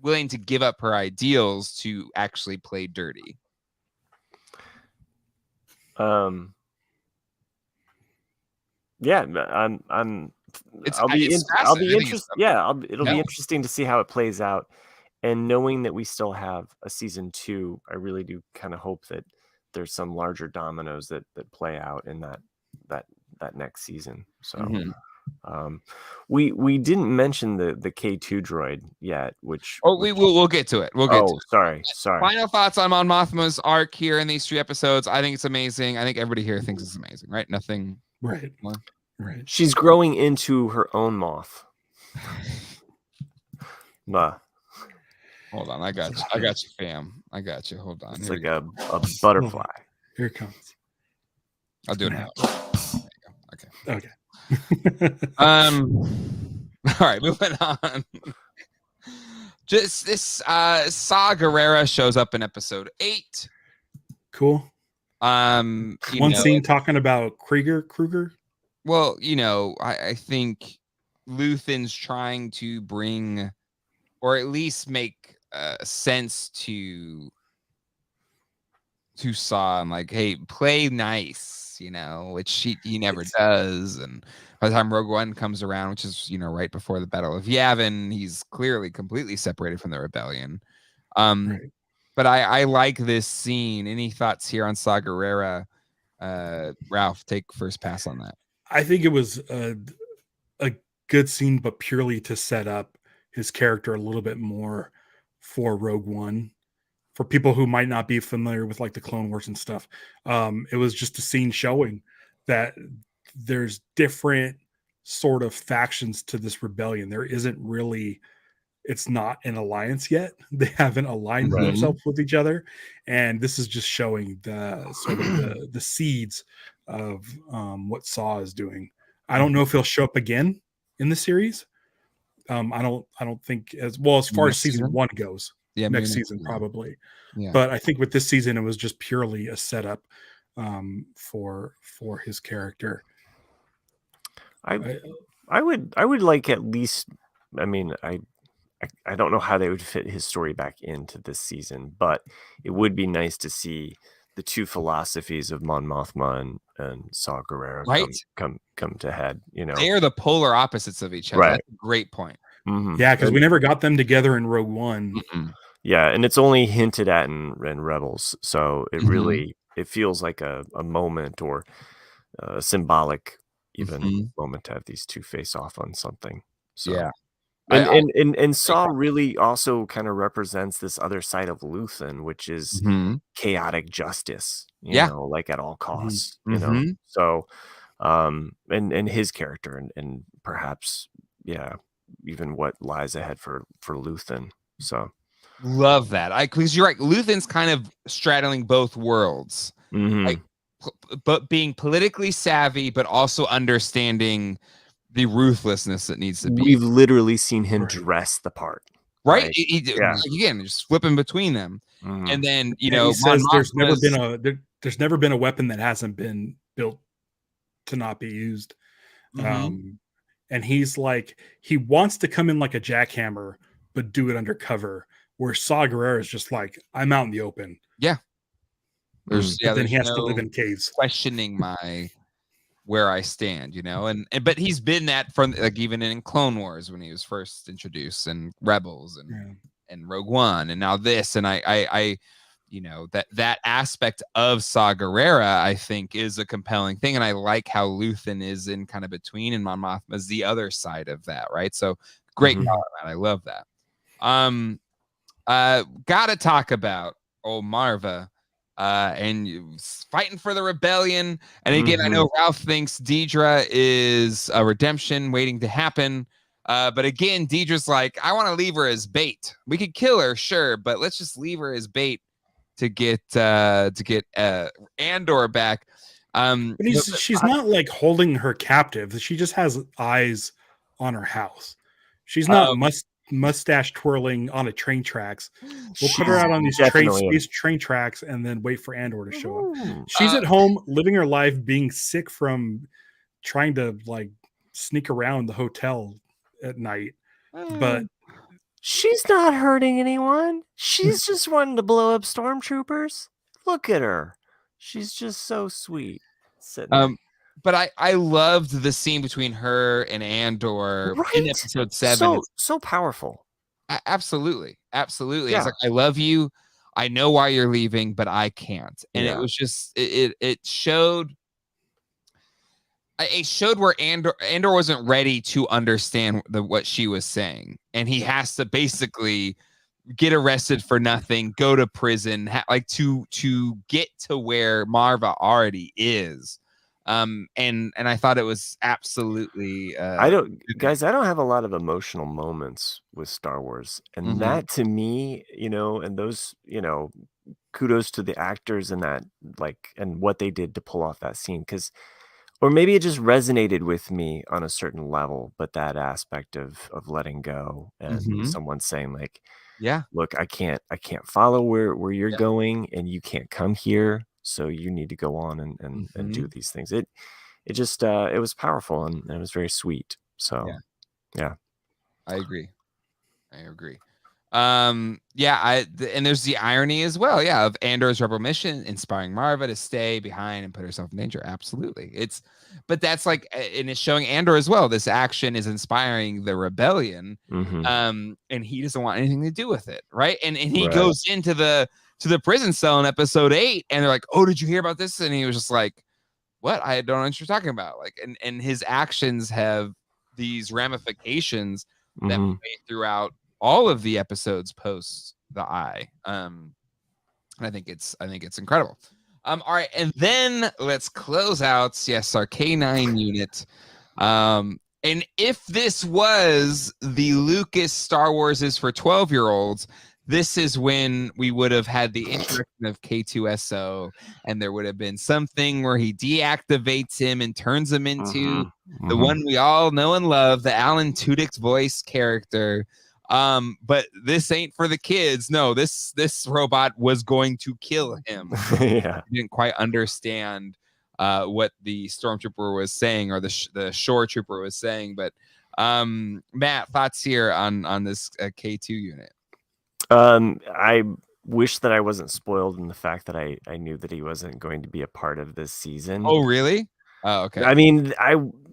willing to give up her ideals to actually play dirty. Yeah, I'll be interested. Yeah, it'll be interesting to see how it plays out. And knowing that we still have a season 2, I really do kind of hope that there's some larger dominoes that play out in that next season. So we didn't mention the K2 droid yet, which we'll get to it. Sorry. Final thoughts on Mon Mothma's arc here in these 3 episodes. I think it's amazing. I think everybody here thinks it's amazing, right? Nothing right more. Right. She's growing into her own moth. Nah. Hold on, I got you, fam. I got you. Hold on. It's like a butterfly. Here it comes. I'll do it now. Okay. All right, moving on. Just this Saw Gerrera shows up in episode 8. Cool. One scene talking about Kruger. Well, I think Luthen's trying to bring, or at least make sense to Saw, and like, hey, play nice, which he never does. And by the time Rogue One comes around, which is right before the Battle of Yavin, he's clearly completely separated from the rebellion. Right. But I like this scene. Any thoughts here on Saw Gerrera? Ralph, take first pass on that. I think it was a good scene, but purely to set up his character a little bit more for Rogue One. For people who might not be familiar with like the Clone Wars and stuff, it was just a scene showing that there's different sort of factions to this rebellion. There isn't really, it's not an alliance yet. They haven't aligned themselves with each other, and this is just showing the sort of the seeds of what Saw is doing. I don't know if he'll show up again in the series. I don't think as far as season 1 goes. Yeah, next season probably. Yeah. But I think with this season it was just purely a setup for his character. I would like at least, I mean, I don't know how they would fit his story back into this season, but it would be nice to see the 2 philosophies of Mon Mothma and Saw Gerrera come to head. They are the polar opposites of each other. Right. That's a great point. Mm-hmm. Yeah, because we never got them together in Rogue One. Mm-mm. Yeah, and it's only hinted at in Rebels, so it really it feels like a moment or a symbolic even moment to have these 2 face off on something. So. Yeah. And Saw really also kind of represents this other side of Luthen, which is chaotic justice, you know, like at all costs, you know. So and his character and perhaps even what lies ahead for Luthen. So love that. Because you're right, Luthen's kind of straddling both worlds. Like but being politically savvy, but also understanding the ruthlessness that needs to be. We've literally seen him dress the part. Right? Again, just flipping between them. And then, he says there's never been a weapon that hasn't been built to not be used. And he's like, he wants to come in like a jackhammer, but do it undercover. Where Saw Gerrera is just like, I'm out in the open. Yeah. Then he has to live in caves. Questioning where I stand, but he's been that from like even in Clone Wars when he was first introduced, and Rebels and Rogue One, and now this, and I that aspect of Saw Gerrera I think is a compelling thing, and I like how Luthen is in kind of between, and Mon Mothma is the other side of that, right? So great call on that. I love that. Gotta talk about old Marva. And fighting for the rebellion. And again, I know Ralph thinks Deidre is a redemption waiting to happen. But again, Deidre's like, I want to leave her as bait. We could kill her, sure, but let's just leave her as bait to get Andor back. But she's not like holding her captive. She just has eyes on her house. She's not mustache twirling on a train tracks. We'll put her out on these train tracks and then wait for Andor to show up. She's at home living her life, being sick from trying to like sneak around the hotel at night. But she's not hurting anyone. She's just wanting to blow up stormtroopers. Look at her. She's just so sweet. But I loved the scene between her and Andor in episode 7. So powerful. Absolutely. Yeah. It's like, I love you. I know why you're leaving, but I can't. And it was just it showed where Andor wasn't ready to understand what she was saying, and he has to basically get arrested for nothing, go to prison, to get to where Marva already is. And I thought it was absolutely I don't have a lot of emotional moments with Star Wars, and that to me, and those, kudos to the actors and that, and what they did to pull off that scene, or maybe it just resonated with me on a certain level, but that aspect of letting go and someone saying like, look, I can't follow where you're going, and you can't come here, so you need to go on and do these things. It just it was powerful, and it was very sweet. So yeah. I agree. And there's the irony as well, of Andor's rebel mission inspiring Marva to stay behind and put herself in danger. Absolutely. But that's like, and it's showing Andor as well, this action is inspiring the rebellion, and he doesn't want anything to do with it, right? And he goes into the prison cell in episode 8, and they're like, oh, did you hear about this? And he was just like, what? I don't know what you're talking about. Like, and his actions have these ramifications that play throughout all of the episodes post the Eye. And I think it's incredible. All right, and then let's close out our K9 unit. And if this was the Lucas Star Wars is for 12-year-olds, this is when we would have had the introduction of K2SO, and there would have been something where he deactivates him and turns him into the one we all know and love, the Alan Tudyk's voice character. But this ain't for the kids. No, this robot was going to kill him. He didn't quite understand what the stormtrooper was saying, or the shore trooper was saying. But Matt, thoughts here on this K2 unit? I wish that I wasn't spoiled in the fact that I knew that he wasn't going to be a part of this season. Oh, really? Oh, okay. I mean,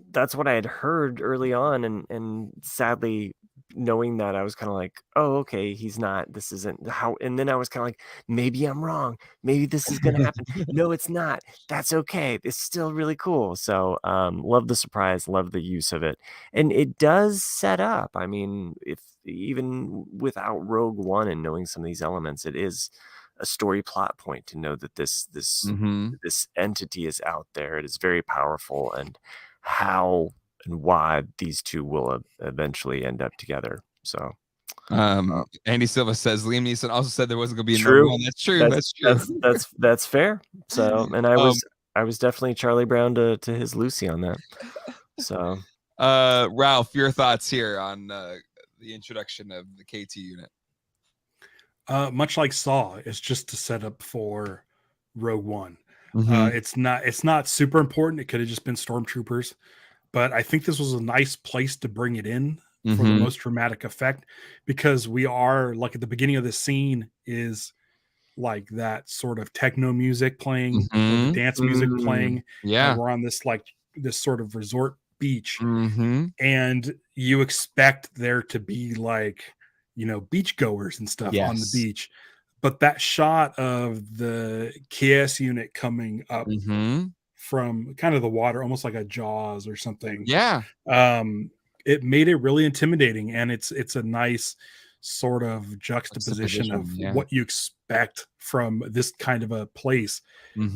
that's what I had heard early on, and sadly, knowing that, I was kind of like, oh, okay, he's not. This isn't how. And then I was kind of like, maybe I'm wrong. Maybe this is gonna happen. No, it's not. That's okay. It's still really cool. So, love the surprise, love the use of it, and it does set up. I mean, if even without Rogue One and knowing some of these elements, it is a story plot point to know that this entity is out there. It is very powerful, and how and why these two will eventually end up together. So Andy Silva says Liam Neeson also said there wasn't going to be true. One. That's true. That's true. That's fair. So, and I was definitely Charlie Brown to his Lucy on that. So, Ralph, your thoughts here on the introduction of the KT unit? Much like Saw, it's just to set up for Rogue One. It's not super important. It could have just been stormtroopers, but I think this was a nice place to bring it in for the most dramatic effect, because we are like at the beginning of this scene is like that sort of techno music playing, or the dance music playing. And we're on this sort of resort beach, and you expect there to be like, beach goers and stuff on the beach. But that shot of the KS unit coming up from kind of the water, almost like a Jaws or something. It made it really intimidating, and it's a nice sort of juxtaposition of what you expect from this kind of a place.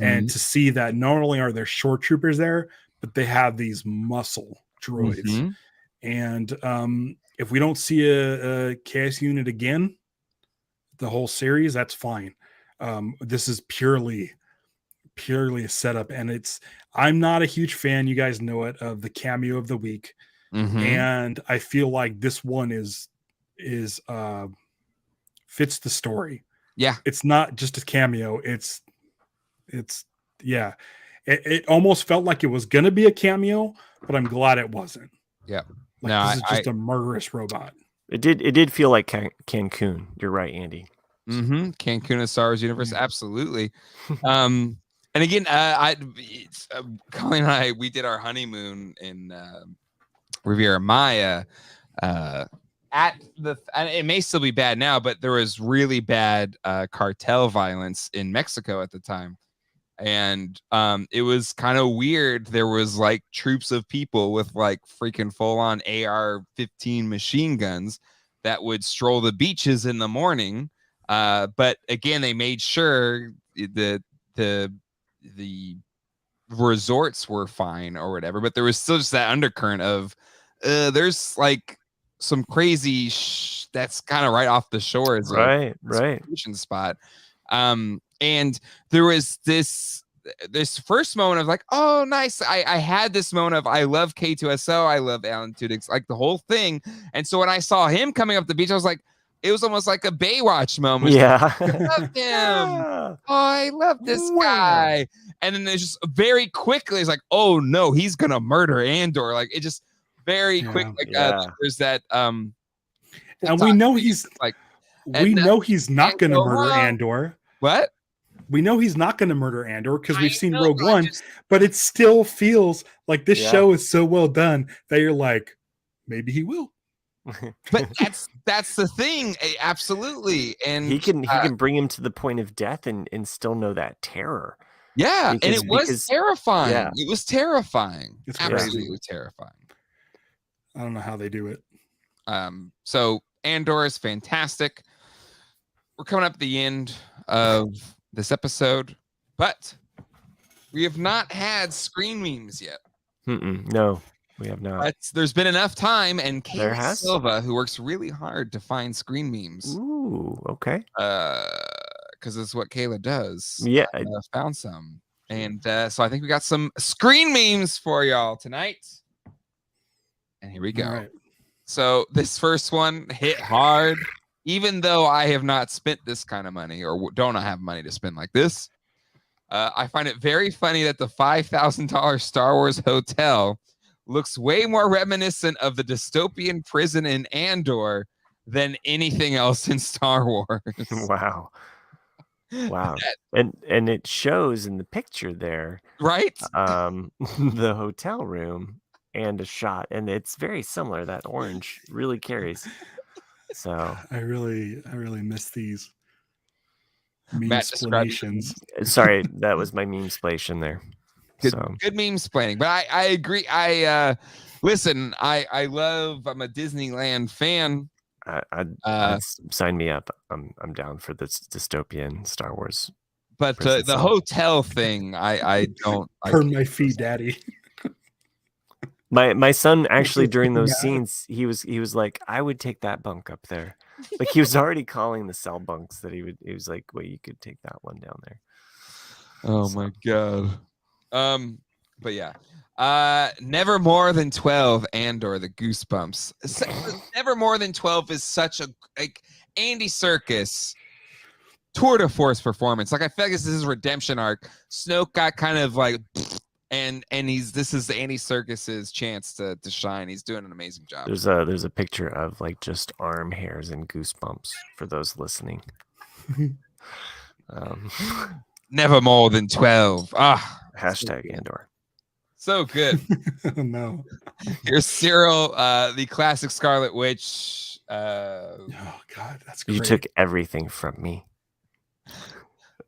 And to see that not only are there shore troopers there, but they have these muscle droids. And if we don't see a KS unit again the whole series, that's fine. This is purely purely a setup, and I'm not a huge fan, you guys know it, of the cameo of the week. And I feel like this one is fits the story. Yeah, it's not just a cameo. It's yeah. It almost felt like it was gonna be a cameo, but I'm glad it wasn't. Yeah. Like, no, this is just a murderous robot. It did feel like Cancun. You're right, Andy. Cancun of Star Wars universe, absolutely. And again, Colleen and I, we did our honeymoon in Riviera Maya. It may still be bad now, but there was really bad cartel violence in Mexico at the time. And it was kind of weird. There was like troops of people with like freaking full-on AR-15 machine guns that would stroll the beaches in the morning. But again, they made sure that the resorts were fine or whatever. But there was still just that undercurrent of there's like some crazy that's kind of right off the shores, right spot. And there was this first moment of like, oh, nice. I had this moment of I love K2SO, I love Alan Tudyk, like the whole thing. And so when I saw him coming up the beach, I was like, it was almost like a Baywatch moment. Yeah, I love him. Oh, I love this guy. And then there's just very quickly, it's like, oh no, he's gonna murder Andor. Like it just very quick. Like there's that. And we know he's like, we know he's not gonna murder Andor. What? We know he's not going to murder Andor because we've seen Rogue One, but it still feels like this show is so well done that you're like, maybe he will. But that's the thing, absolutely. And he can bring him to the point of death and still know that terror. Yeah, and it was terrifying. Yeah. It was terrifying. It's absolutely terrifying. I don't know how they do it. So Andor is fantastic. We're coming up at the end of this episode, but we have not had screen memes yet. No, we have not. There's been enough time, and Kayla Silva, who works really hard to find screen memes. Ooh, okay. Because it's what Kayla does. Yeah, found some, and so I think we got some screen memes for y'all tonight. And here we go. Right. So this first one hit hard. Even though I have not spent this kind of money or don't have money to spend like this, I find it very funny that the $5,000 Star Wars hotel looks way more reminiscent of the dystopian prison in Andor than anything else in Star Wars. Wow. And it shows in the picture there, right? The hotel room and a shot, and it's very similar. That orange really carries. So I really miss these meme explanations. Sorry, that was my meme explanation there. Good meme explaining, but I agree. Listen. I'm a Disneyland fan. Sign me up. I'm down for this dystopian Star Wars. But the hotel thing, I don't. Burn my feet, Daddy. My son actually during those scenes he was like, I would take that bunk up there. Like he was already calling the cell bunks that he was like, well, you could take that one down there. Oh my god. But yeah. Never more than 12 Andor the Goosebumps. Never more than 12 is such a Andy Serkis tour de force performance. Like I feel like this is his redemption arc. Snoke got kind of like And this is Andy Serkis's chance to shine. He's doing an amazing job. There's a picture of like just arm hairs and goosebumps for those listening. Never more than 12. Hashtag Andor. So good. No. Here's Cyril, the classic Scarlet Witch. Oh God, that's great. You took everything from me.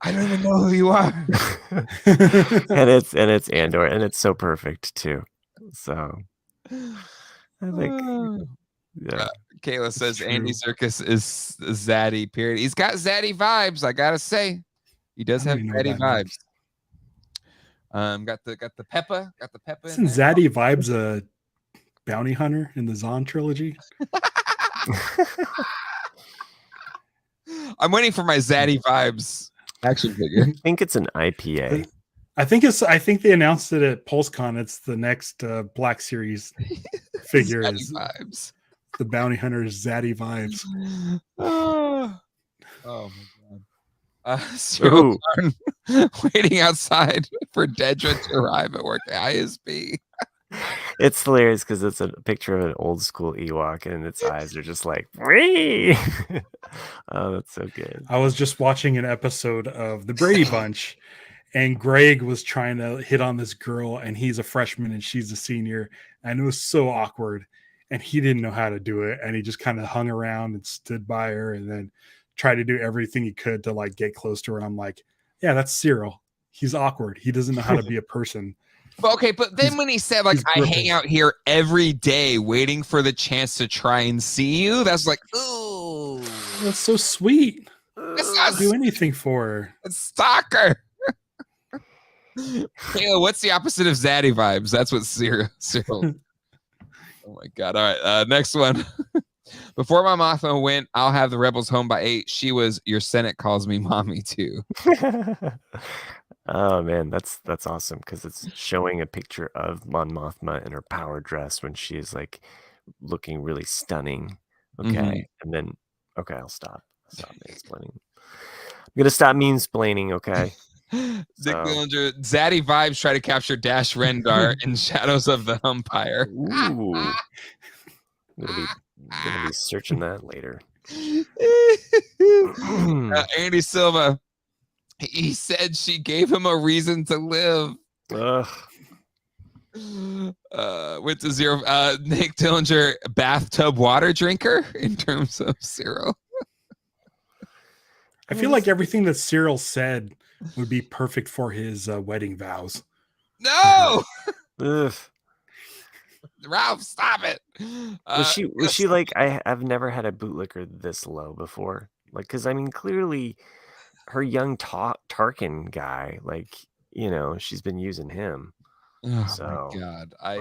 I don't even know who you are. and it's Andor, and it's so perfect too. So I think Kayla says Andy Serkis is zaddy, period. He's got zaddy vibes, I gotta say. He does have zaddy vibes. Got the Peppa. Isn't zaddy vibes a bounty hunter in the Zahn trilogy? I'm waiting for my zaddy vibes action figure. I think it's an IPA. I think they announced it at PulseCon. It's the next Black Series figure. Is Vibes. the bounty hunter's Zaddy vibes. Oh my god. Cyril Karn waiting outside for Dedra to arrive at work at ISB. It's hilarious because it's a picture of an old school Ewok and its eyes are just like, Wee! Oh, that's so good. I was just watching an episode of The Brady Bunch, and Greg was trying to hit on this girl, and he's a freshman and she's a senior, and it was so awkward, and he didn't know how to do it, and he just kind of hung around and stood by her and then tried to do everything he could to like get close to her. And I'm like, yeah, that's Cyril. He's awkward. He doesn't know how to be a person. But okay, but then when he said like I hang out here every day waiting for the chance to try and see you, that's like, ooh, that's so sweet. I'll do anything for her. It's stalker. Kayla, what's the opposite of Zaddy vibes? That's what Cyril. Oh my god! All right, next one. Before my Mothma went, I'll have the rebels home by 8. She was your Senate calls me mommy too. Oh man, that's awesome because it's showing a picture of Mon Mothma in her power dress when she is like looking really stunning. Okay, and then I'll stop mansplaining. I'm gonna stop meansplaining. Okay. Dick Dillinger, Zaddy vibes try to capture Dash Rendar in Shadows of the Umpire. Ooh. I'm gonna be searching that later. Andy Silva. He said she gave him a reason to live. Went to 0. Nick Dillinger, bathtub water drinker in terms of Cyril. I feel like everything that Cyril said would be perfect for his wedding vows. No! Ralph, stop it. Was she like, I've never had a bootlicker this low before. Like, because I mean, clearly her young Tarkin guy, like, you know, she's been using him. Oh so, my god. I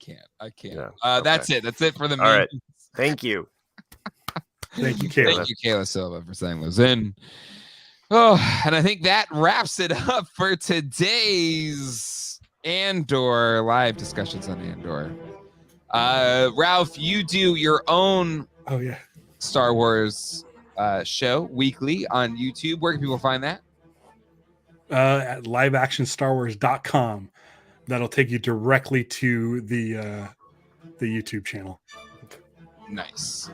can't. Yeah, That's it for the all right. Thank you. Thank you, Kayla. Thank you, Kayla Silva, for sending those in. Oh, and I think that wraps it up for today's Andor live discussions on Andor. Ralph, you do your own Star Wars show weekly on YouTube. Where can people find that? At liveactionstarwars.com. That'll take you directly to the YouTube channel. Nice.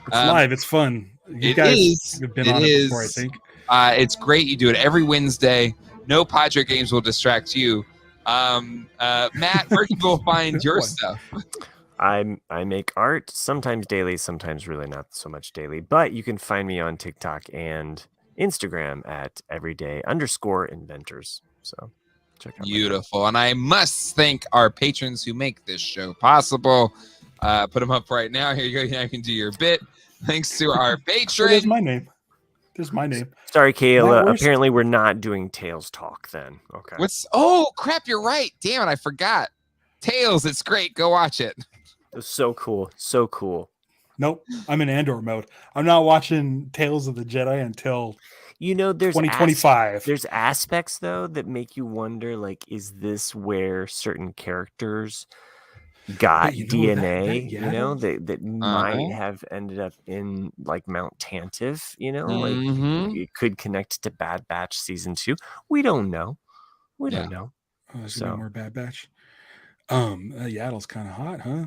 It's live. It's fun. You guys have been on it before, I think. It's great. You do it every Wednesday. No Padre games will distract you. Matt, where can people find your stuff? I make art sometimes daily, sometimes really not so much daily, but you can find me on TikTok and Instagram at everyday_inventors. So check out. Beautiful. And I must thank our patrons who make this show possible. Put them up right now. Here you go. Now you can do your bit. Thanks to our patron. There's my name. There's my name. Sorry, Kayla. Apparently, we're not doing Tales talk then. Okay. Oh crap! You're right. Damn it! I forgot. Tales. It's great. Go watch it. It was so cool. So cool. Nope. I'm in Andor mode. I'm not watching Tales of the Jedi until there's 2025. There's aspects though that make you wonder, like, is this where certain characters got DNA, that might have ended up in like Mount Tantive, like it could connect to Bad Batch season 2. We don't know. We don't know. Oh, there's no more Bad Batch. Yaddle's kind of hot, huh?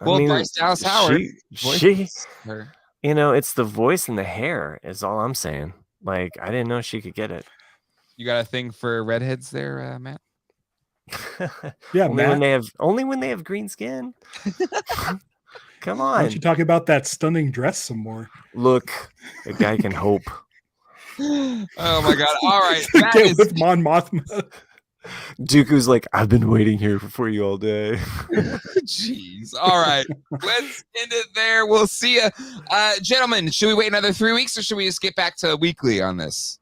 Well, Bryce Dallas Howard. She it's the voice and the hair is all I'm saying. Like, I didn't know she could get it. You got a thing for redheads there, Matt? Yeah, only when they have green skin. Come on. Why don't you talk about that stunning dress some more? Look, a guy can hope. Oh my god. All right. Get with Mon Mothma. Dooku's like, I've been waiting here for you all day. Jeez. All right. Let's end it there. We'll see you. Gentlemen, should we wait another 3 weeks or should we just get back to weekly on this?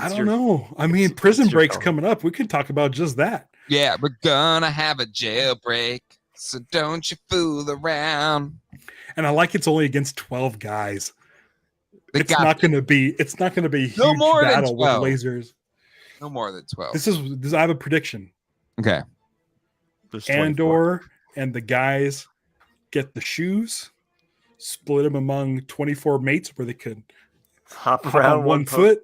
I don't know. I mean, Prison Break's coming up. We could talk about just that. Yeah, we're gonna have a jailbreak, so don't you fool around. And I like it's only against 12 guys. It's not going to be a huge battle with lasers. No more than 12. This. I have a prediction. Okay. Andor and the guys get the shoes, split them among 24 mates where they could hop around on one foot.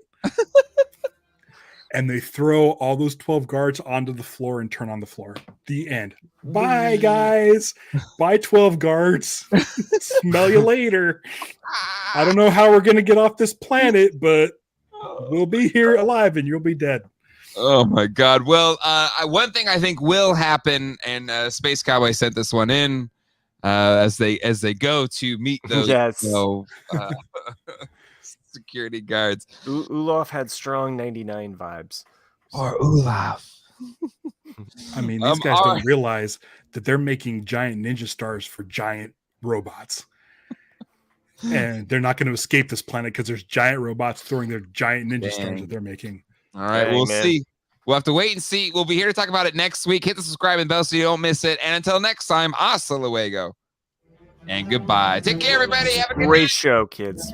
And they throw all those 12 guards onto the floor and turn on the floor. The end. Bye, guys. Bye, 12 guards. Smell you later. I don't know how we're going to get off this planet, but we'll be here alive and you'll be dead. Oh, my God. Well, one thing I think will happen, and Space Cowboy sent this one in as they go to meet those security guards. Olaf had strong 99 vibes. Or Olaf. I mean, these guys don't realize that they're making giant ninja stars for giant robots. And they're not going to escape this planet because there's giant robots throwing their giant ninja stars that they're making. All right, we'll see. We'll have to wait and see. We'll be here to talk about it next week. Hit the subscribe and bell so you don't miss it. And until next time, hasta luego. And goodbye. Take care, everybody. Have a good great show, kids.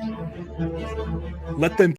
Let them